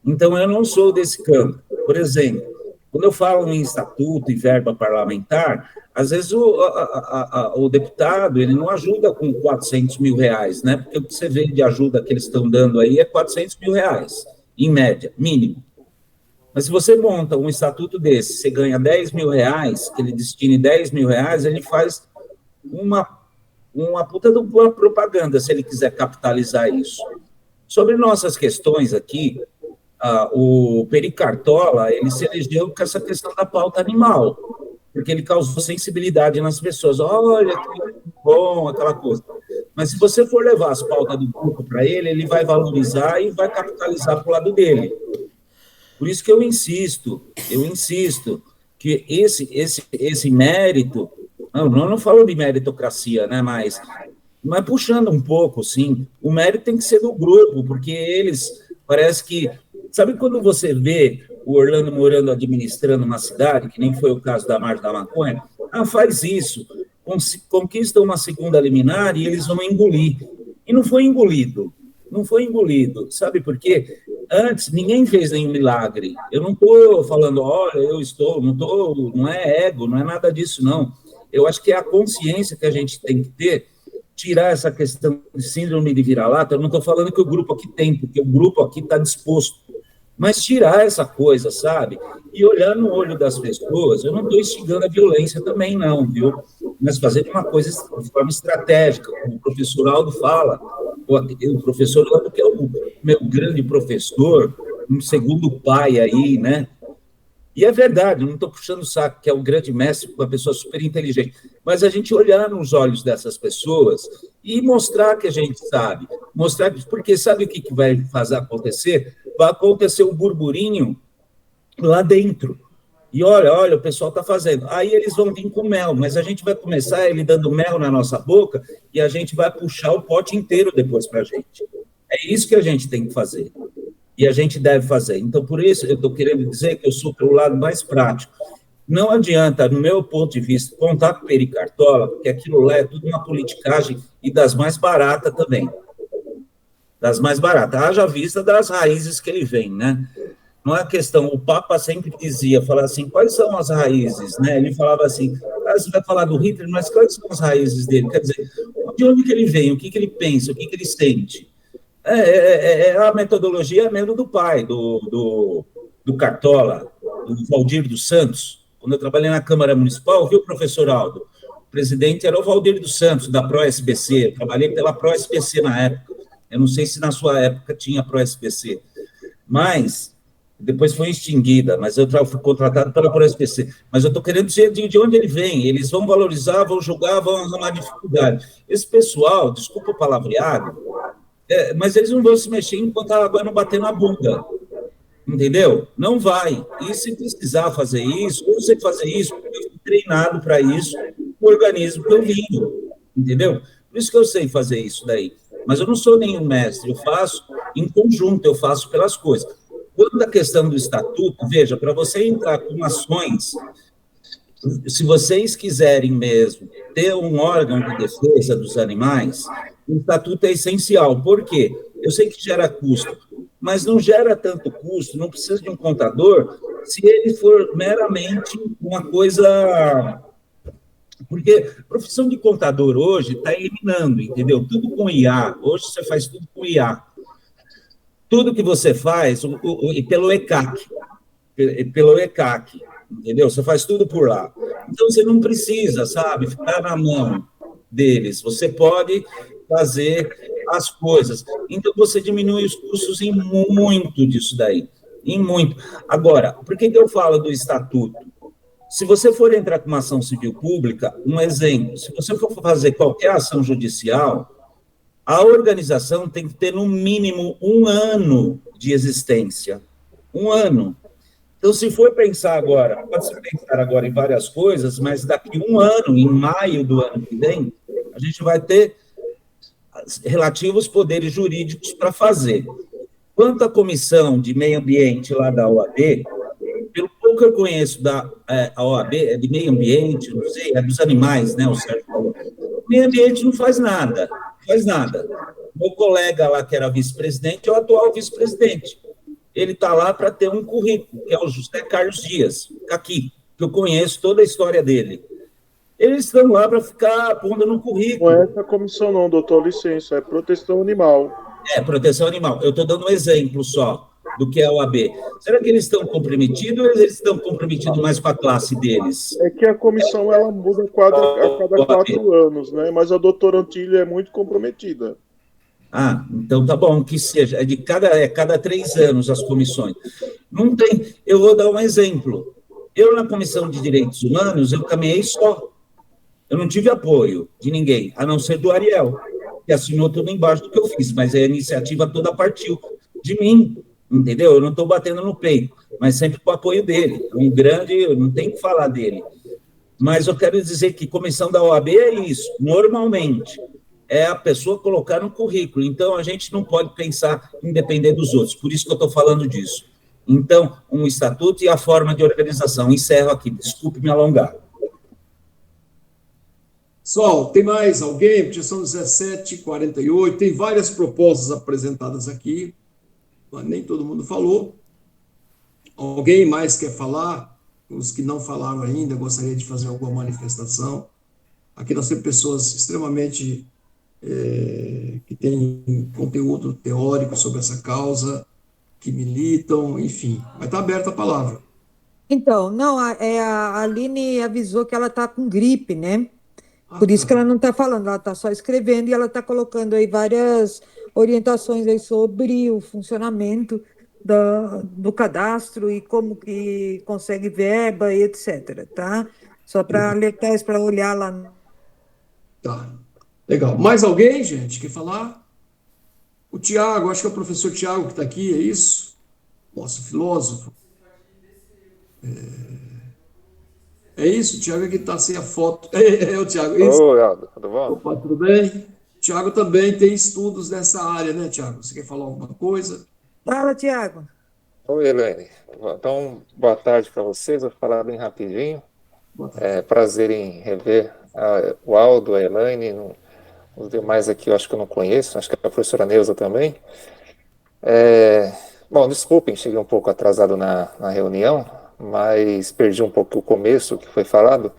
Então, eu não sou desse campo. Por exemplo, quando eu falo em estatuto e verba parlamentar, às vezes o deputado ele não ajuda com 400 mil reais, né? Porque o que você vê de ajuda que eles estão dando aí é 400 mil reais, em média, mínimo. Mas se você monta um estatuto desse, você ganha 10 mil reais, que ele destine 10 mil reais, ele faz uma puta de uma propaganda, se ele quiser capitalizar isso. Sobre nossas questões aqui, o Peri Cartola, ele se elegeu com essa questão da pauta animal, porque ele causou sensibilidade nas pessoas. Olha, que bom, aquela coisa. Mas se você for levar as pautas do grupo para ele, ele vai valorizar e vai capitalizar para o lado dele. Por isso que eu insisto que esse mérito, não falo de meritocracia, né, mas puxando um pouco, sim, o mérito tem que ser do grupo, porque eles, parece que, sabe quando você vê o Orlando Morando administrando uma cidade, que nem foi o caso da Marcha da Maconha, faz isso, conquista uma segunda liminar e eles vão engolir. E não foi engolido, sabe por quê? Antes, ninguém fez nenhum milagre. Eu não estou falando, olha, não é ego, não é nada disso, não. Eu acho que é a consciência que a gente tem que ter, tirar essa questão de síndrome de vira-lata. Eu não estou falando que o grupo aqui tem, porque o grupo aqui está disposto. Mas tirar essa coisa, sabe? E olhar no olho das pessoas, eu não estou instigando a violência também, não, viu? Mas fazer uma coisa de forma estratégica, como o professor Aldo fala, o professor Aldo, que é o meu grande professor, um segundo pai aí, né? E é verdade, não estou puxando o saco, que é um grande mestre, uma pessoa super inteligente, mas a gente olhar nos olhos dessas pessoas e mostrar que a gente sabe, porque sabe o que vai fazer acontecer? Vai acontecer um burburinho lá dentro. E olha, o pessoal está fazendo. Aí eles vão vir com mel, mas a gente vai começar ele dando mel na nossa boca e a gente vai puxar o pote inteiro depois para a gente. É isso que a gente tem que fazer. E a gente deve fazer. Então, por isso, eu estou querendo dizer que eu sou pelo lado mais prático. Não adianta, no meu ponto de vista, contar com pericartola, porque aquilo lá é tudo uma politicagem e das mais baratas também. Das mais baratas. Haja vista das raízes que ele vem, né? Não é questão, o Papa sempre dizia, falava assim, quais são as raízes, né? Ele falava assim, você vai falar do Hitler, mas quais são as raízes dele? Quer dizer, de onde que ele vem, o que que ele pensa, o que que ele sente? A metodologia mesmo do pai, do Cartola, do Valdir dos Santos. Quando eu trabalhei na Câmara Municipal, viu, professor Aldo? O presidente era o Valdir dos Santos, da ProSBC. Eu trabalhei pela ProSBC na época. Eu não sei se na sua época tinha ProSBC, mas depois foi extinguida, mas eu fui contratado pela ProSBC. Mas eu estou querendo dizer de onde ele vem. Eles vão valorizar, vão julgar, vão arrumar dificuldade. Esse pessoal, desculpa o palavreado, mas eles não vão se mexer enquanto a água não bater na bunda. Entendeu? Não vai. E se precisar fazer isso, eu sei fazer isso, porque eu fui treinado para isso, o organismo que eu vim. Entendeu? Por isso que eu sei fazer isso daí. Mas eu não sou nenhum mestre, eu faço em conjunto, eu faço pelas coisas. Quanto à questão do estatuto, veja, para você entrar com ações, se vocês quiserem mesmo ter um órgão de defesa dos animais, o estatuto é essencial. Por quê? Eu sei que gera custo, mas não gera tanto custo, não precisa de um contador, se ele for meramente uma coisa... Porque a profissão de contador hoje está eliminando, entendeu? Tudo com IA. Hoje você faz tudo com IA. Tudo que você faz, e pelo ECAC, entendeu? Você faz tudo por lá. Então, você não precisa, sabe, ficar na mão deles. Você pode fazer as coisas. Então, você diminui os custos em muito disso daí. Em muito. Agora, por que eu falo do estatuto? Se você for entrar com uma ação civil pública, um exemplo, se você for fazer qualquer ação judicial, a organização tem que ter, no mínimo, 1 ano de existência. 1 ano. Então, se for pensar agora, pode-se pensar agora em várias coisas, mas daqui 1 ano, em maio do ano que vem, a gente vai ter relativos poderes jurídicos para fazer. Quanto à comissão de meio ambiente lá da OAB, pelo pouco que eu conheço da OAB, é de meio ambiente, não sei, é dos animais, né, o Sérgio falou. O meio ambiente não faz nada. Meu colega lá, que era vice-presidente, é o atual vice-presidente. Ele está lá para ter um currículo, que é o José Carlos Dias, aqui, que eu conheço toda a história dele. Eles estão lá para ficar pondo no currículo.
Não é essa comissão não, doutor, licença, é proteção animal.
Proteção animal. Eu estou dando um exemplo só do que é a OAB. Será que eles estão comprometidos ou eles estão comprometidos mais com a classe deles?
É que a comissão ela muda a cada 4 anos, né? Mas a doutora Antília é muito comprometida.
Então tá bom, que seja. Cada 3 anos as comissões. Não tem. Eu vou dar um exemplo. Eu, na Comissão de Direitos Humanos, eu caminhei só. Eu não tive apoio de ninguém, a não ser do Ariel, que assinou tudo embaixo do que eu fiz, mas a iniciativa toda partiu de mim, entendeu? Eu não estou batendo no peito, mas sempre com o apoio dele. Um grande, não tem que falar dele. Mas eu quero dizer que comissão da OAB é isso, normalmente, é a pessoa colocar no currículo. Então, a gente não pode pensar em depender dos outros, por isso que eu estou falando disso. Então, um estatuto e a forma de organização. Encerro aqui, desculpe me alongar.
Pessoal, tem mais alguém? Já são 17h48, tem várias propostas apresentadas aqui, mas nem todo mundo falou. Alguém mais quer falar? Os que não falaram ainda, gostaria de fazer alguma manifestação. Aqui nós temos pessoas extremamente que têm conteúdo teórico sobre essa causa, que militam, enfim, mas está aberta a palavra.
Então, não, a Aline avisou que ela está com gripe, né? Por isso que ela não está falando, ela está só escrevendo e ela está colocando aí várias orientações aí sobre o funcionamento do cadastro e como que consegue verba e etc, tá? Só para alertar isso, para olhar lá.
Tá, legal. Mais alguém, gente, quer falar? O Tiago, acho que é o professor Tiago que está aqui, é isso? Nosso filósofo. É isso, o Tiago é que está sem a foto. É o Tiago.
Oi, tudo bom?
Opa, tudo bem? O Tiago também tem estudos nessa área, né, Tiago? Você quer falar alguma coisa?
Fala, Tiago.
Oi, Elaine. Então, boa tarde para vocês. Vou falar bem rapidinho.
Boa tarde.
É prazer em rever o Aldo, a Elaine, os demais aqui eu acho que eu não conheço, acho que a professora Neuza também. É, bom, desculpem, cheguei um pouco atrasado na reunião, mas perdi um pouco o começo que foi falado.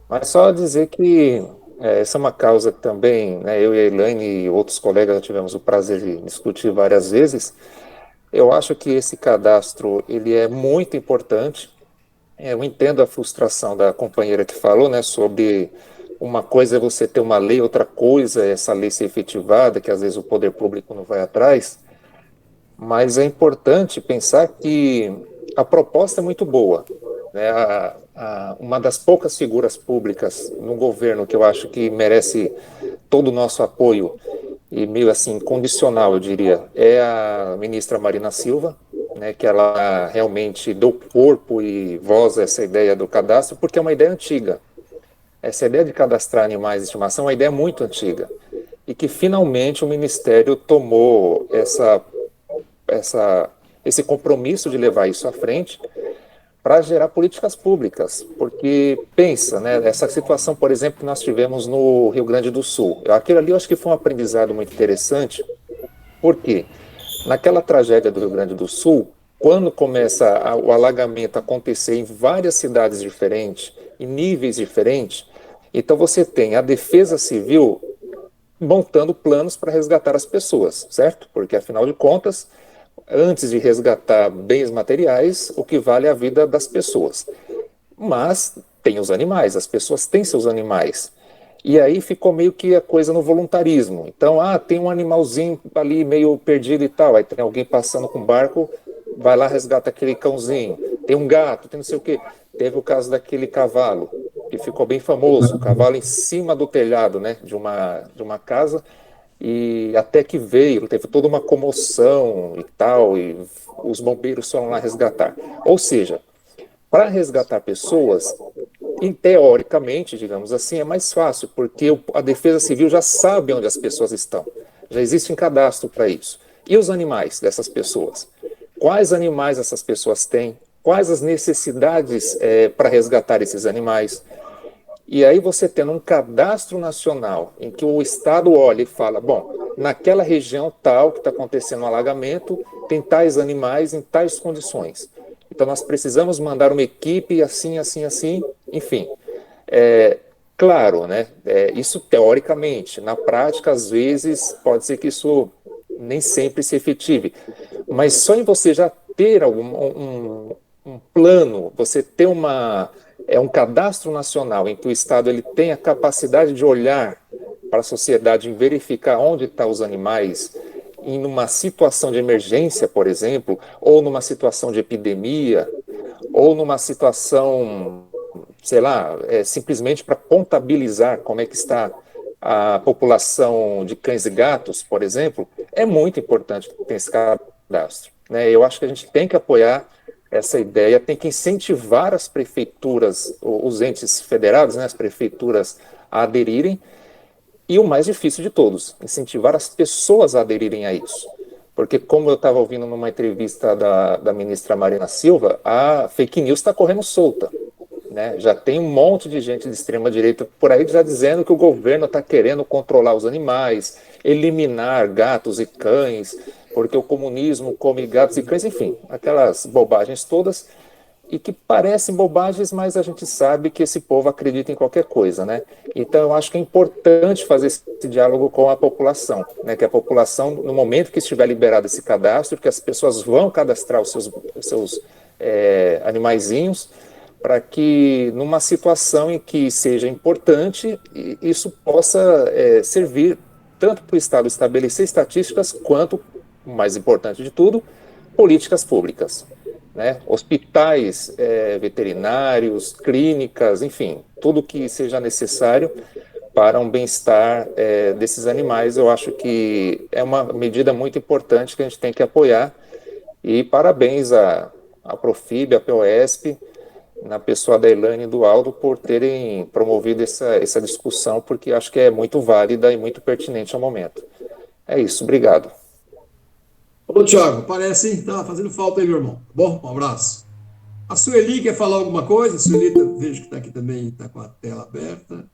Mas só dizer que essa é uma causa que também, né, eu e a Elaine e outros colegas já tivemos o prazer de discutir várias vezes. Eu acho que esse cadastro ele é muito importante. Eu entendo a frustração da companheira que falou, né, sobre uma coisa é você ter uma lei, outra coisa é essa lei ser efetivada, que às vezes o poder público não vai atrás, mas é importante pensar que a proposta é muito boa, né? Uma das poucas figuras públicas no governo que eu acho que merece todo o nosso apoio e meio assim condicional, eu diria, é a ministra Marina Silva, né, que ela realmente deu corpo e voz a essa ideia do cadastro, porque é uma ideia antiga. Essa ideia de cadastrar animais de estimação é uma ideia muito antiga e que finalmente o Ministério tomou esse compromisso de levar isso à frente para gerar políticas públicas, porque pensa, né, essa situação, por exemplo, que nós tivemos no Rio Grande do Sul, aquilo ali eu acho que foi um aprendizado muito interessante, porque naquela tragédia do Rio Grande do Sul, quando começa o alagamento a acontecer em várias cidades diferentes, em níveis diferentes, então você tem a Defesa Civil montando planos para resgatar as pessoas, certo? Porque afinal de contas, antes de resgatar bens materiais, o que vale é a vida das pessoas. Mas tem os animais, as pessoas têm seus animais. E aí ficou meio que a coisa no voluntarismo. Então, tem um animalzinho ali meio perdido e tal. Aí tem alguém passando com um barco, vai lá, resgata aquele cãozinho. Tem um gato, tem não sei o quê. Teve o caso daquele cavalo, que ficou bem famoso. O cavalo em cima do telhado, né, de uma casa. E até que veio, teve toda uma comoção e tal, e os bombeiros foram lá resgatar. Ou seja, para resgatar pessoas, teoricamente, digamos assim, é mais fácil, porque a Defesa Civil já sabe onde as pessoas estão. Já existe um cadastro para isso. E os animais dessas pessoas? Quais animais essas pessoas têm? Quais as necessidades para resgatar esses animais? E aí você tendo um cadastro nacional em que o Estado olha e fala, bom, naquela região tal que está acontecendo um alagamento, tem tais animais em tais condições. Então nós precisamos mandar uma equipe assim, assim, assim, enfim. Claro, né? Isso teoricamente. Na prática, às vezes, pode ser que isso nem sempre se efetive. Mas só em você já ter um plano, você ter um cadastro nacional em que o Estado ele tem a capacidade de olhar para a sociedade e verificar onde estão os animais em uma situação de emergência, por exemplo, ou numa situação de epidemia, ou numa situação, sei lá, simplesmente para contabilizar como é que está a população de cães e gatos, por exemplo, é muito importante ter esse cadastro, né? Eu acho que a gente tem que apoiar essa ideia, tem que incentivar as prefeituras, os entes federados, né, as prefeituras a aderirem, e o mais difícil de todos, incentivar as pessoas a aderirem a isso. Porque, como eu estava ouvindo numa entrevista da ministra Marina Silva, a fake news está correndo solta, né? Já tem um monte de gente de extrema-direita por aí já dizendo que o governo está querendo controlar os animais, eliminar gatos e cães, porque o comunismo come gatos e cães, enfim, aquelas bobagens todas, e que parecem bobagens, mas a gente sabe que esse povo acredita em qualquer coisa, né? Então, eu acho que é importante fazer esse diálogo com a população, né? Que a população, no momento que estiver liberado esse cadastro, que as pessoas vão cadastrar os seus animaizinhos, para que, numa situação em que seja importante, isso possa servir tanto para o Estado estabelecer estatísticas, quanto, o mais importante de tudo, políticas públicas, né? Hospitais veterinários, clínicas, enfim, tudo que seja necessário para um bem-estar desses animais. Eu acho que é uma medida muito importante que a gente tem que apoiar, e parabéns à Profib, à POSP, na pessoa da Elaine e do Aldo, por terem promovido essa discussão, porque acho que é muito válida e muito pertinente ao momento. É isso, obrigado.
Ô, Thiago, parece, hein? Tá fazendo falta aí, meu irmão. Bom, um abraço. A Sueli quer falar alguma coisa? A Sueli, vejo que está aqui também, está com a tela aberta.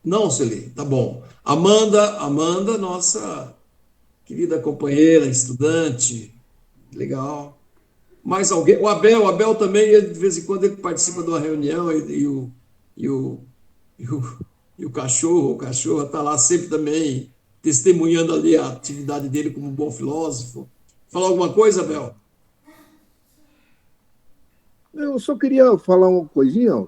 Não, Sueli, tá bom. Amanda, nossa querida companheira, estudante, legal. Mais alguém? O Abel também, de vez em quando ele participa de uma reunião e o, e o, e o cachorro está lá sempre também testemunhando ali a atividade dele como um bom filósofo. Falar alguma coisa, Abel?
Eu só queria falar uma coisinha, ó.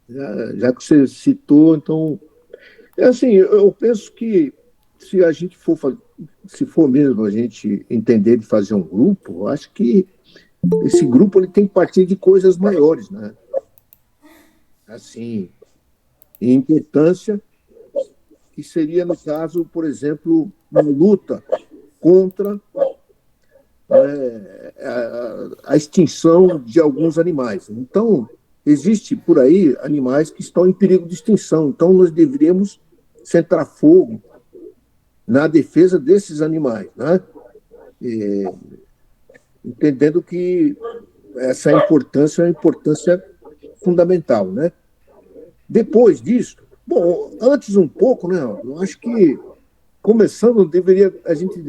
Já que você citou, então. É assim, eu penso que se a gente se for mesmo a gente entender de fazer um grupo, eu acho que esse grupo ele tem que partir de coisas maiores, né? Assim, em importância, que seria, no caso, por exemplo, uma luta contra a extinção de alguns animais. Então, existe por aí animais que estão em perigo de extinção. Então, nós deveríamos centrar fogo na defesa desses animais, né? Entendendo que essa importância é uma importância fundamental, né? Depois disso, bom, antes um pouco, né? Eu acho que começando deveria a gente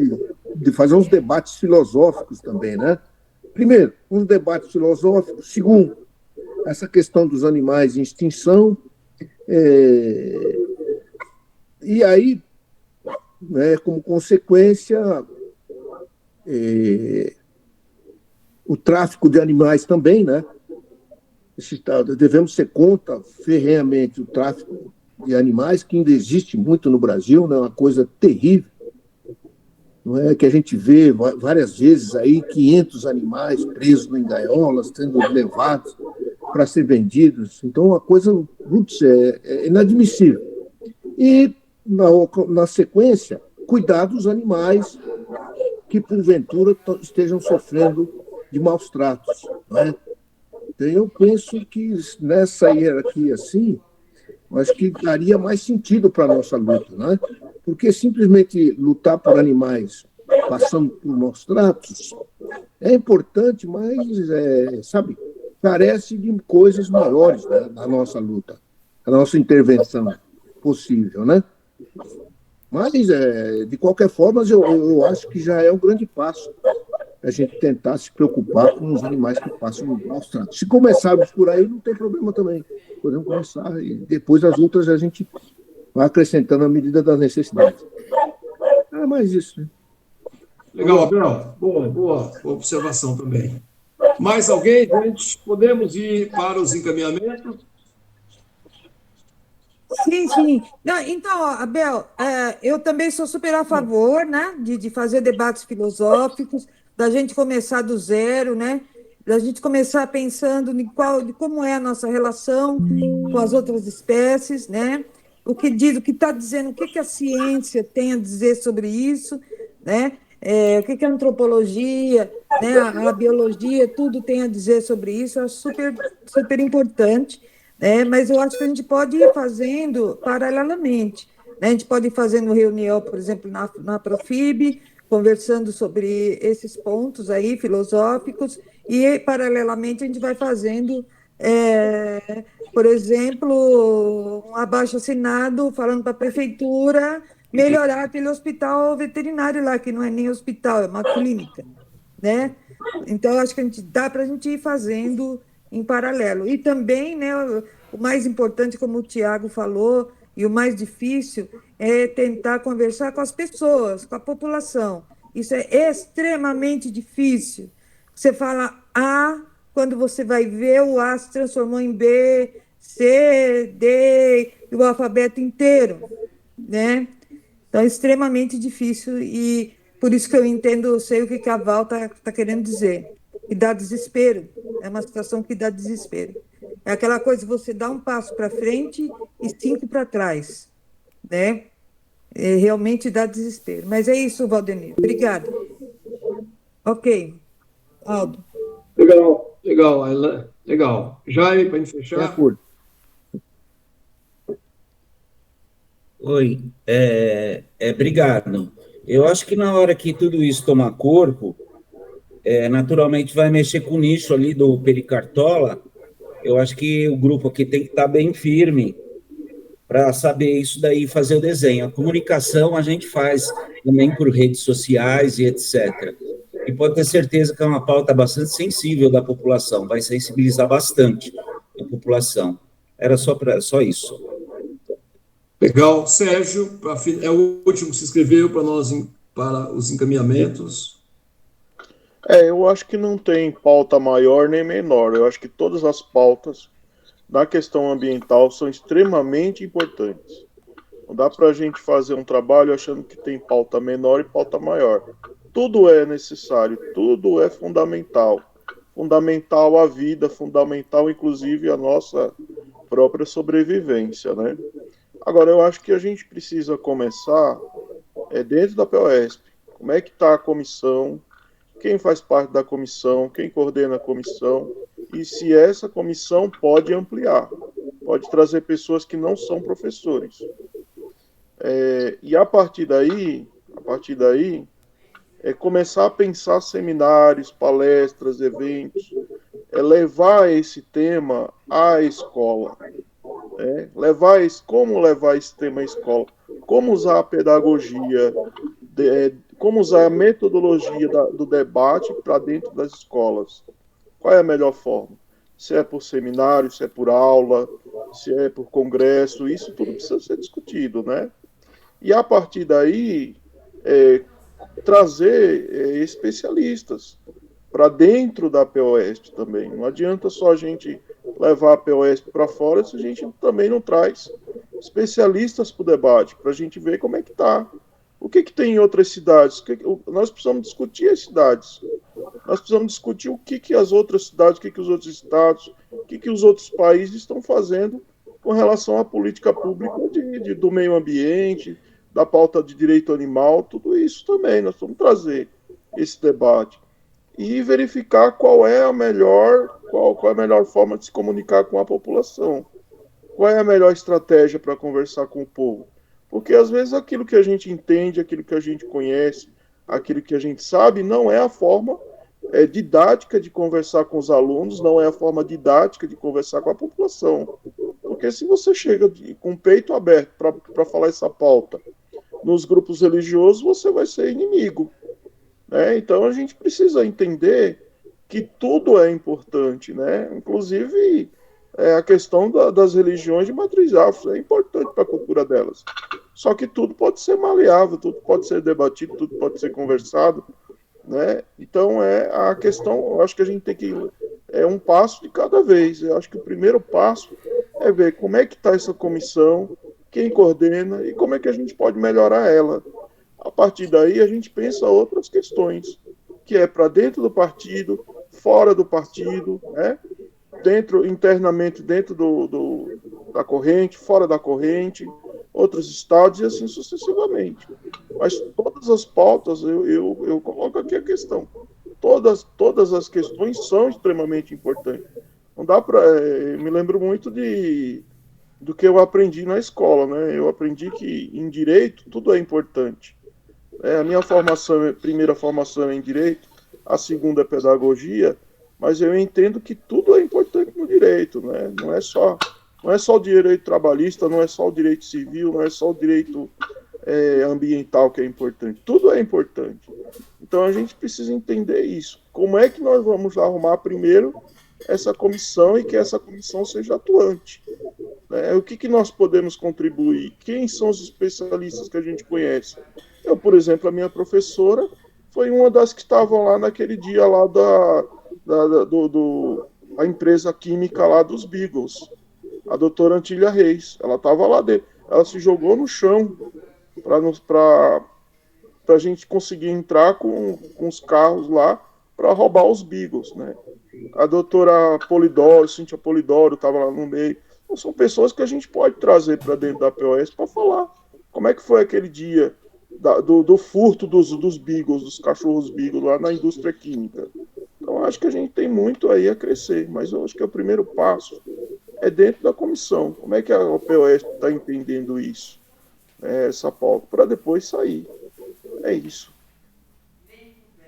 de fazer uns debates filosóficos também, né? Primeiro, um debate filosófico. Segundo, essa questão dos animais em extinção. E aí, né, como consequência, o tráfico de animais também, né? Devemos ser contra ferrenhamente o tráfico de animais, que ainda existe muito no Brasil, né? Uma coisa terrível. Não é que a gente vê várias vezes aí 500 animais presos em gaiolas, sendo levados para ser vendidos. Então, uma coisa, putz, é inadmissível. E, na sequência, cuidar dos animais que, porventura, estejam sofrendo de maus tratos. Né? Então, eu penso que nessa hierarquia assim, acho que daria mais sentido para a nossa luta, né? Porque simplesmente lutar por animais passando por maus tratos é importante, mas, sabe, carece de coisas maiores, né, na nossa luta, a nossa intervenção possível, né? Mas, de qualquer forma, eu acho que já é um grande passo a gente tentar se preocupar com os animais que passam no maus tratos. Se começarmos por aí, não tem problema também. Podemos começar e depois as outras a gente vai acrescentando à medida das necessidades. É mais isso, né?
Legal, Abel. Boa observação também. Mais alguém, gente? Podemos ir para os encaminhamentos?
Sim, sim. Não, então, ó, Abel, eu também sou super a favor, né, de fazer debates filosóficos, da gente começar do zero, né, da gente começar pensando de como é a nossa relação com as outras espécies, né, o que está dizendo, o que a ciência tem a dizer sobre isso, né, o que a antropologia, né, a biologia, tudo tem a dizer sobre isso, eu acho super, super importante. Mas eu acho que a gente pode ir fazendo paralelamente. Né? A gente pode ir fazendo reunião, por exemplo, na Profib, conversando sobre esses pontos aí filosóficos, e paralelamente a gente vai fazendo, por exemplo, um abaixo-assinado falando para a prefeitura melhorar aquele hospital veterinário lá, que não é nem hospital, é uma clínica. Né? Então, acho que dá para a gente ir fazendo em paralelo. E também, né, o mais importante, como o Tiago falou, e o mais difícil é tentar conversar com as pessoas, com a população. Isso é extremamente difícil. Você fala A, quando você vai ver, o A se transformou em B, C, D, e o alfabeto inteiro, né? Então, é extremamente difícil e por isso que eu entendo, eu sei o que a Val está querendo dizer. E dá desespero. É uma situação que dá desespero. É aquela coisa de você dar um passo para frente e 5 para trás. Né? Realmente dá desespero. Mas é isso, Valdemir. Obrigada. Ok. Aldo.
Legal. Jaime, para gente
De
fechar.
acordo.
Oi, obrigado. Eu acho que na hora que tudo isso tomar corpo, naturalmente vai mexer com o nicho ali do Pericartola. Eu acho que o grupo aqui tem que estar bem firme para saber isso daí e fazer o desenho. A comunicação a gente faz também por redes sociais e etc. E pode ter certeza que é uma pauta bastante sensível da população, vai sensibilizar bastante a população. Era só isso.
Legal. Sérgio, é o último que se inscreveu para os encaminhamentos.
Eu acho que não tem pauta maior nem menor. Eu acho que todas as pautas na questão ambiental são extremamente importantes. Não dá para a gente fazer um trabalho achando que tem pauta menor e pauta maior. Tudo é necessário, tudo é fundamental. Fundamental a vida, fundamental inclusive a nossa própria sobrevivência, né? Agora, eu acho que a gente precisa começar dentro da POESP. Como é que está a comissão? Quem faz parte da comissão? Quem coordena a comissão? E se essa comissão pode ampliar, pode trazer pessoas que não são professores. E a partir daí, começar a pensar seminários, palestras, eventos, levar esse tema à escola. Como levar esse tema à escola? Como usar a pedagogia, como usar a metodologia do debate para dentro das escolas? Qual é a melhor forma? Se é por seminário, se é por aula, se é por congresso, isso tudo precisa ser discutido, né? E a partir daí, trazer especialistas para dentro da POESP também. Não adianta só a gente levar a POESP para fora se a gente também não traz especialistas para o debate, para a gente ver como é que está. O que tem em outras cidades? Nós precisamos discutir as cidades. Nós precisamos discutir o que as outras cidades, o que os outros estados, o que os outros países estão fazendo com relação à política pública do meio ambiente, da pauta de direito animal, tudo isso também. Nós vamos trazer esse debate e verificar qual é a melhor forma de se comunicar com a população. Qual é a melhor estratégia para conversar com o povo? Porque às vezes aquilo que a gente entende, aquilo que a gente conhece, aquilo que a gente sabe, não é a forma didática de conversar com os alunos, não é a forma didática de conversar com a população. Porque se você chega com o peito aberto para falar essa pauta nos grupos religiosos, você vai ser inimigo. Então a gente precisa entender que tudo é importante, né? Inclusive a questão das religiões de matriz afro é importante para a cultura delas. Só que tudo pode ser maleável, tudo pode ser debatido, tudo pode ser conversado, né? Então a questão, eu acho que a gente tem que um passo de cada vez. Eu acho que o primeiro passo é ver como é que está essa comissão, quem coordena e como é que a gente pode melhorar ela. A partir daí a gente pensa outras questões, que é para dentro do partido, fora do partido, né? Internamente dentro da corrente, fora da corrente, outros estados e assim sucessivamente. Mas todas as pautas, eu coloco aqui a questão, todas as questões são extremamente importantes. Não dá para... me lembro muito do que eu aprendi na escola, né? Eu aprendi que em direito tudo é importante. A minha primeira formação é em direito, a segunda é pedagogia, mas eu entendo que tudo é importante no direito, né? Não é só o direito trabalhista, não é só o direito civil, não é só o direito ambiental que é importante. Tudo é importante. Então a gente precisa entender isso. Como é que nós vamos arrumar primeiro essa comissão e que essa comissão seja atuante? O que nós podemos contribuir? Quem são os especialistas que a gente conhece? Eu, por exemplo, a minha professora foi uma das que estavam lá naquele dia lá da empresa química lá dos Beagles, a doutora Antília Reis. Ela estava lá dentro, ela se jogou no chão para a gente conseguir entrar com os carros lá para roubar os Beagles, né? A doutora Polidoro, Cíntia Polidoro, estava lá no meio. Então, são pessoas que a gente pode trazer para dentro da POS para falar como é que foi aquele dia do furto dos Beagles, dos cachorros Beagles lá na indústria química. Então, acho que a gente tem muito aí a crescer, mas eu acho que o primeiro passo é dentro da comissão. Como é que a POS está entendendo isso? essa pauta, para depois sair. É isso.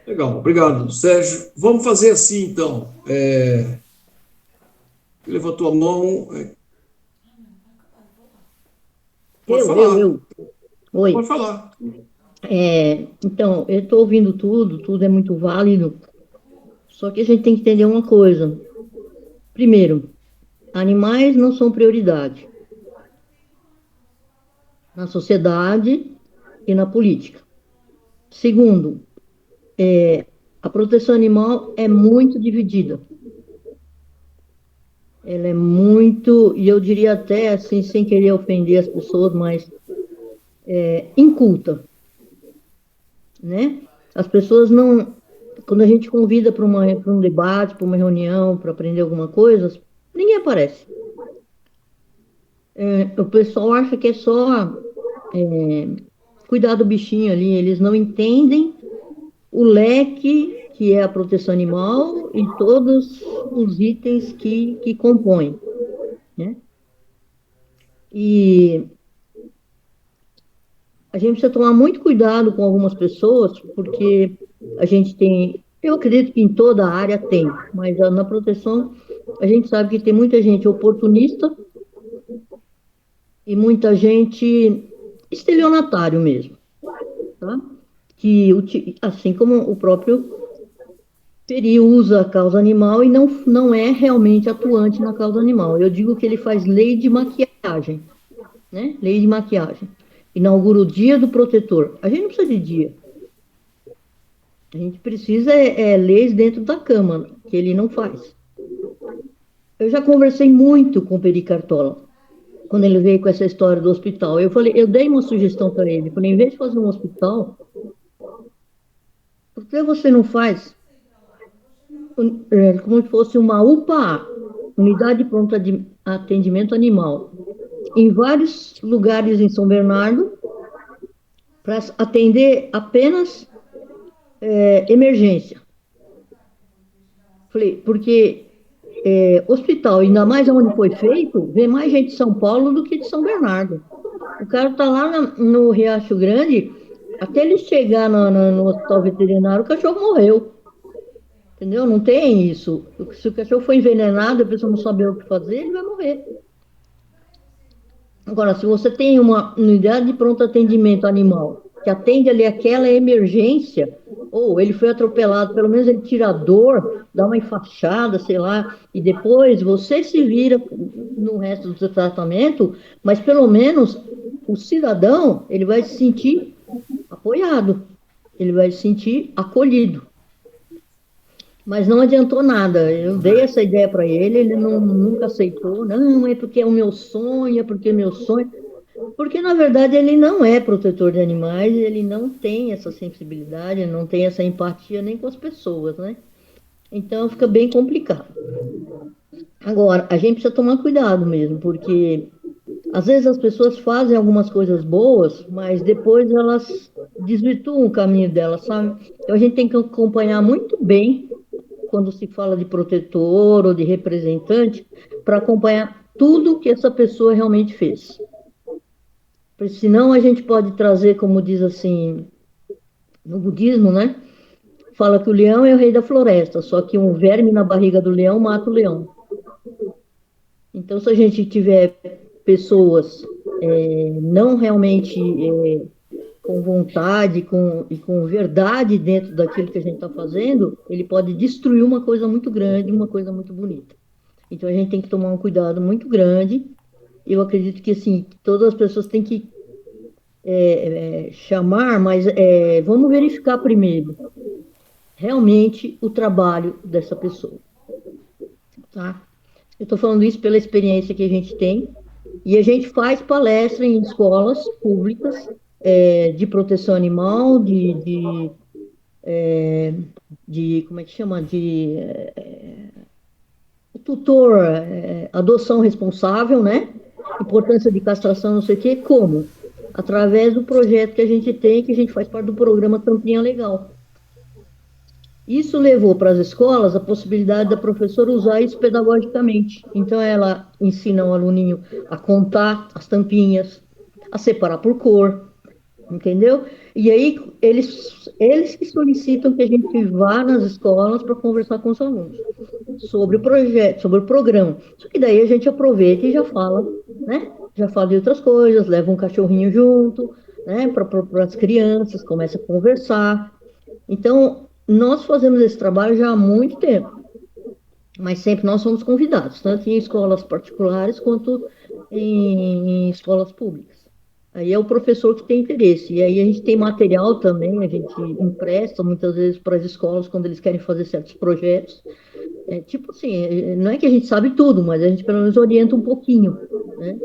Legal, obrigado, Sérgio. Vamos fazer assim, então. Levantou a mão. Pode falar.
Oi.
Pode falar.
Então, eu estou ouvindo tudo é muito válido, só que a gente tem que entender uma coisa. Primeiro, animais não são prioridade na sociedade e na política. Segundo, a proteção animal é muito dividida. Ela é muito, e eu diria até, assim, sem querer ofender as pessoas, mas inculta, né? As pessoas não... Quando a gente convida para um debate, para uma reunião, para aprender alguma coisa, ninguém aparece. O pessoal acha que é só cuidar do bichinho ali, eles não entendem o leque que é a proteção animal e todos os itens que compõem, né? E a gente precisa tomar muito cuidado com algumas pessoas, porque a gente tem, eu acredito que em toda a área tem, mas na proteção a gente sabe que tem muita gente oportunista e muita gente estelionatário mesmo, tá? Que, assim como o próprio Peri usa a causa animal e não é realmente atuante na causa animal. Eu digo que ele faz lei de maquiagem, né? Lei de maquiagem. Inaugura o dia do protetor. A gente não precisa de dia. A gente precisa leis dentro da Câmara, que ele não faz. Eu já conversei muito com o Peri Cartola, quando ele veio com essa história do hospital. Eu dei uma sugestão para ele. Falei, em vez de fazer um hospital, por que você não faz como se fosse uma UPA, Unidade de Pronto Atendimento Animal, em vários lugares em São Bernardo, para atender apenas emergência. Falei, porque hospital, ainda mais onde foi feito, vem mais gente de São Paulo do que de São Bernardo. O cara está lá no Riacho Grande, até ele chegar no hospital veterinário, o cachorro morreu. Entendeu? Não tem isso. Se o cachorro for envenenado, a pessoa não sabe o que fazer, ele vai morrer. Agora, se você tem uma unidade de pronto atendimento animal, que atende ali aquela emergência, ou ele foi atropelado, pelo menos ele tira a dor, dá uma enfaixada, sei lá, e depois você se vira no resto do seu tratamento, mas pelo menos o cidadão, ele vai se sentir apoiado, ele vai se sentir acolhido. Mas não adiantou nada. Eu dei essa ideia para ele, ele nunca aceitou. Não, é porque é o meu sonho, é porque é meu sonho. Porque, na verdade, ele não é protetor de animais, ele não tem essa sensibilidade, não tem essa empatia nem com as pessoas, né? Então, fica bem complicado. Agora, a gente precisa tomar cuidado mesmo, porque às vezes as pessoas fazem algumas coisas boas, mas depois elas desvirtuam o caminho delas, sabe? Então, a gente tem que acompanhar muito bem quando se fala de protetor ou de representante, para acompanhar tudo que essa pessoa realmente fez. Porque senão a gente pode trazer, como diz assim, no budismo, né? Fala que o leão é o rei da floresta, só que um verme na barriga do leão mata o leão. Então, se a gente tiver pessoas não realmente com vontade e com verdade dentro daquilo que a gente está fazendo, ele pode destruir uma coisa muito grande, uma coisa muito bonita. Então, a gente tem que tomar um cuidado muito grande. Eu acredito que, assim, todas as pessoas têm que chamar, mas vamos verificar primeiro, realmente, o trabalho dessa pessoa. Tá? Eu estou falando isso pela experiência que a gente tem, e a gente faz palestra em escolas públicas, de proteção animal, como é que chama? Tutor, adoção responsável, né? Importância de castração, não sei o quê, como? Através do projeto que a gente tem, que a gente faz parte do programa Tampinha Legal. Isso levou para as escolas a possibilidade da professora usar isso pedagogicamente. Então, ela ensina o aluninho a contar as tampinhas, a separar por cor, entendeu? E aí eles que solicitam que a gente vá nas escolas para conversar com os alunos sobre o projeto, sobre o programa. Só que daí a gente aproveita e já fala, né? Já fala de outras coisas, leva um cachorrinho junto, né? Para as crianças, começa a conversar. Então, nós fazemos esse trabalho já há muito tempo, mas sempre nós somos convidados, tanto em escolas particulares quanto em escolas públicas. Aí é o professor que tem interesse. E aí a gente tem material também, a gente empresta muitas vezes para as escolas quando eles querem fazer certos projetos. Tipo assim, não é que a gente sabe tudo, mas a gente pelo menos orienta um pouquinho, né?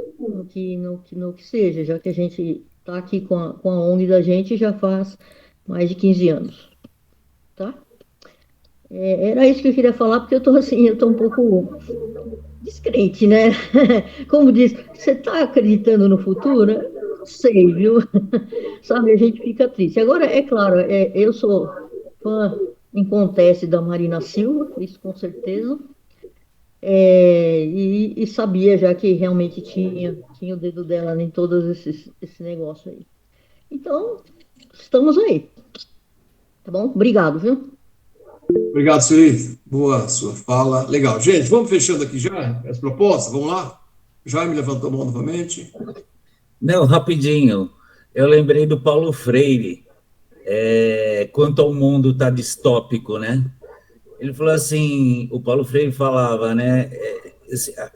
No que seja, já que a gente está aqui com a ONG da gente já faz mais de 15 anos, tá? Era isso que eu queria falar, porque eu tô um pouco descrente, né? Como diz, você está acreditando no futuro? Eu não sei, viu? Sabe, a gente fica triste. Agora, é claro, eu sou fã inconteste da Marina Silva, isso com certeza, e sabia já que realmente tinha o dedo dela em todos esse negócio aí. Então, estamos aí, tá bom? Obrigado, viu?
Obrigado, Sueli. Boa sua fala. Legal. Gente, vamos fechando aqui já as propostas? Vamos lá? Jaime levantou a mão novamente.
Não, rapidinho. Eu lembrei do Paulo Freire, quanto ao mundo está distópico, né? Ele falou assim, o Paulo Freire falava, né?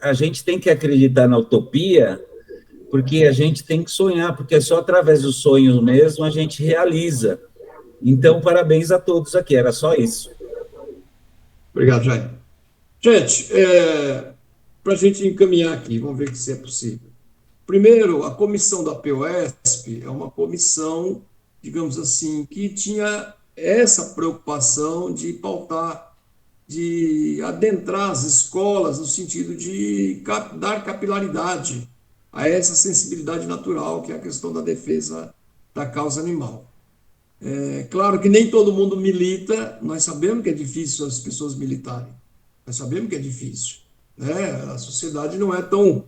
A gente tem que acreditar na utopia, porque a gente tem que sonhar, porque é só através dos sonhos mesmo a gente realiza. Então, parabéns a todos aqui, era só isso.
Obrigado, Jaime. Gente, para a gente encaminhar aqui, vamos ver se é possível. Primeiro, a comissão da POSP é uma comissão, digamos assim, que tinha essa preocupação de pautar, de adentrar as escolas no sentido de dar capilaridade a essa sensibilidade natural, que é a questão da defesa da causa animal. É claro que nem todo mundo milita, nós sabemos que é difícil as pessoas militarem, nós sabemos que é difícil, né? A sociedade não é tão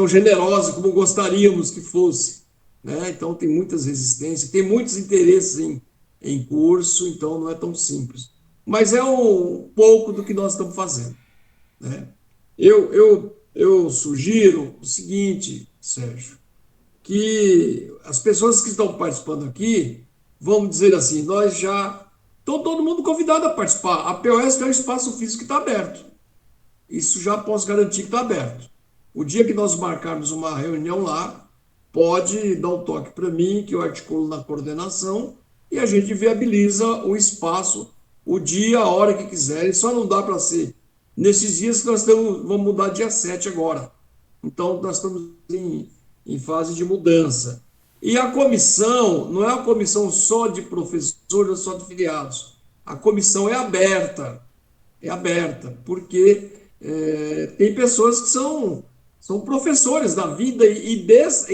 generosa como gostaríamos que fosse, né? Então tem muitas resistências, tem muitos interesses em curso, então não é tão simples. Mas é um pouco do que nós estamos fazendo, né? Eu sugiro o seguinte, Sérgio, que as pessoas que estão participando aqui, vamos dizer assim, nós já todo mundo convidado a participar. A POS é um espaço físico que está aberto. Isso já posso garantir que está aberto. O dia que nós marcarmos uma reunião lá, pode dar um toque para mim, que eu articulo na coordenação, e a gente viabiliza o espaço, o dia, a hora que quiserem. Só não dá para ser nesses dias que vamos mudar dia 7 agora. Então, nós estamos em fase de mudança. E a comissão não é uma comissão só de professores ou só de filiados. A comissão é aberta, porque tem pessoas que são professores da vida e dessa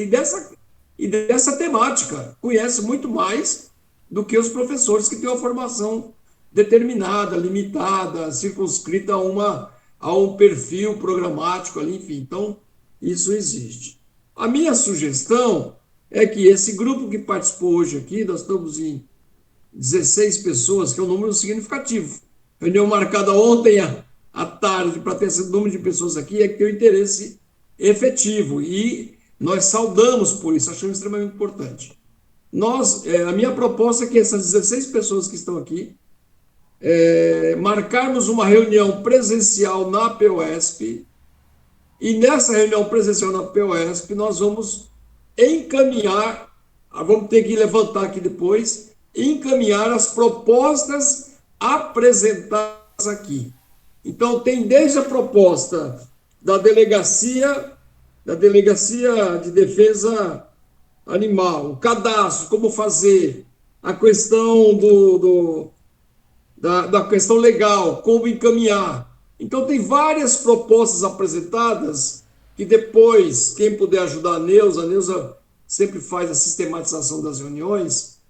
temática, conhecem muito mais do que os professores que têm uma formação determinada, limitada, circunscrita a um perfil programático ali, enfim. Então, isso existe. A minha sugestão é que esse grupo que participou hoje aqui, nós estamos em 16 pessoas, que é um número significativo. Reunião marcada ontem à tarde para ter esse número de pessoas aqui, é que tem um interesse efetivo, e nós saudamos por isso, achamos extremamente importante. A minha proposta é que essas 16 pessoas que estão aqui, marcarmos uma reunião presencial na POSP, e nessa reunião presencial na POSP, nós vamos encaminhar, vamos ter que levantar aqui depois, encaminhar as propostas apresentadas aqui. Então, tem desde a proposta da Delegacia de Defesa Animal, o cadastro, como fazer, a questão da questão legal, como encaminhar. Então, tem várias propostas apresentadas que depois, quem puder ajudar a Neuza sempre faz a sistematização das reuniões,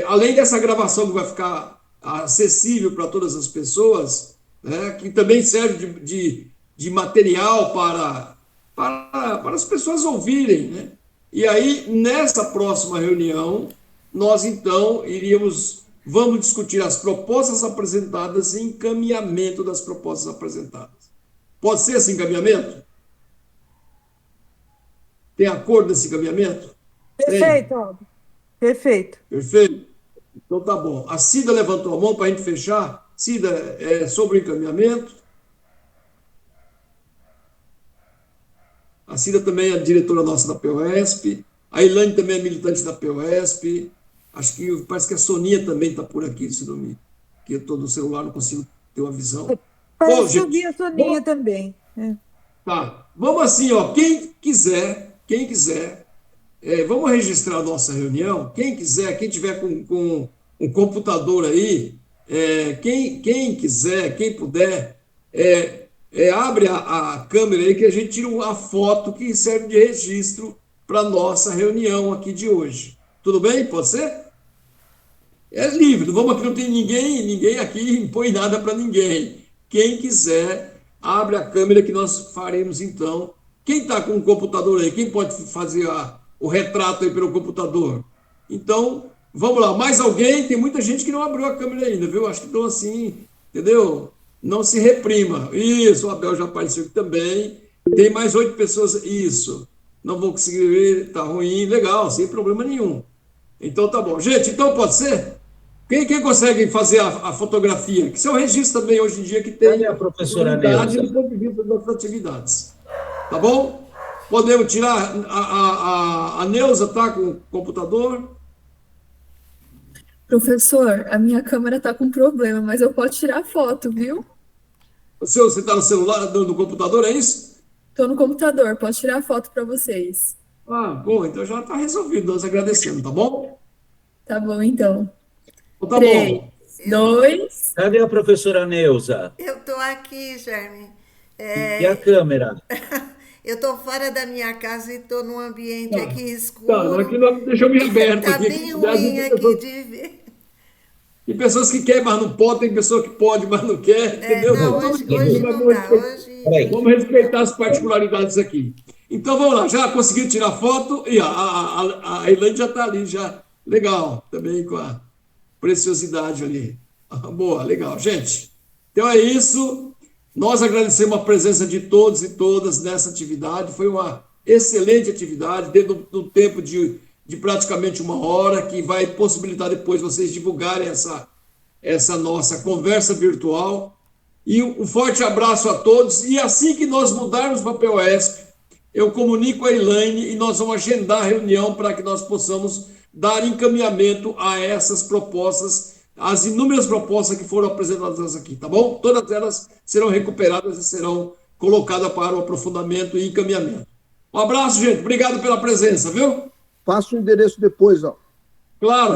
além dessa gravação que vai ficar acessível para todas as pessoas, né, que também serve de material para as pessoas ouvirem, né? E aí, nessa próxima reunião, nós então vamos discutir as propostas apresentadas e encaminhamento das propostas apresentadas. Pode ser esse encaminhamento? Tem acordo nesse encaminhamento?
Perfeito, Aldo. Perfeito.
Perfeito? Então tá bom. A Cida levantou a mão para a gente fechar. Cida, sobre o encaminhamento. A Cida também é diretora nossa da POSP. A Ilane também é militante da POSP. Parece que a Soninha também está por aqui, se não me... que eu estou no celular, não consigo ter uma visão.
Parece que eu vi a Soninha também.
Tá. Vamos assim, ó. Quem quiser, vamos registrar a nossa reunião. Quem quiser, quem tiver com um computador aí, quem quiser, quem puder, abre a câmera aí que a gente tira uma foto que serve de registro para a nossa reunião aqui de hoje. Tudo bem? Pode ser? É livre, não tem ninguém aqui impõe nada para ninguém. Quem quiser, abre a câmera que nós faremos então. Quem está com o computador aí? Quem pode fazer o retrato aí pelo computador? Então, vamos lá. Mais alguém? Tem muita gente que não abriu a câmera ainda, viu? Acho que estão assim, entendeu? Não se reprima. Isso, o Abel já apareceu aqui também. Tem mais 8 pessoas. Isso. Não vou conseguir ver, tá ruim. Legal, sem problema nenhum. Então tá bom. Gente, então pode ser? Quem consegue fazer a fotografia? Que isso é um registro também hoje em dia que tem.
Cadê a professora Neuza?
Do ponto de vista das atividades. Tá bom? Podemos tirar. A Neuza está com o computador?
Professor, a minha câmera está com problema, mas eu posso tirar foto, viu?
Você está no celular, no computador, é isso?
Estou no computador, posso tirar foto para vocês.
Bom, então já está resolvido, nós agradecemos, tá bom?
Tá bom, então.
Então tá
3,
bom.
2...
Cadê a professora Neuza?
Eu estou aqui, Jaime.
E a câmera?
Eu estou fora da minha casa e estou num ambiente aqui escuro.
Tá, aqui não deixou me aberto.
Está
aqui.
bem ruim aqui de ver.
Tem pessoas que querem, mas não podem, tem pessoa que pode, mas não quer, entendeu?
Não, hoje não dá.
Vamos respeitar as particularidades aqui. Então, vamos lá. Já conseguiu tirar foto? E a Ilane já está ali, já. Legal, também com a preciosidade ali. Boa, legal. Gente, então é isso. Nós agradecemos a presença de todos e todas nessa atividade. Foi uma excelente atividade, dentro do tempo de praticamente 1 hora, que vai possibilitar depois vocês divulgarem essa nossa conversa virtual. E um forte abraço a todos. E assim que nós mudarmos para a POSP, eu comunico a Elaine e nós vamos agendar a reunião para que nós possamos dar encaminhamento a essas propostas, as inúmeras propostas que foram apresentadas aqui, tá bom? Todas elas serão recuperadas e serão colocadas para o aprofundamento e encaminhamento. Um abraço, gente. Obrigado pela presença, viu?
Passa o endereço depois, ó.
Claro.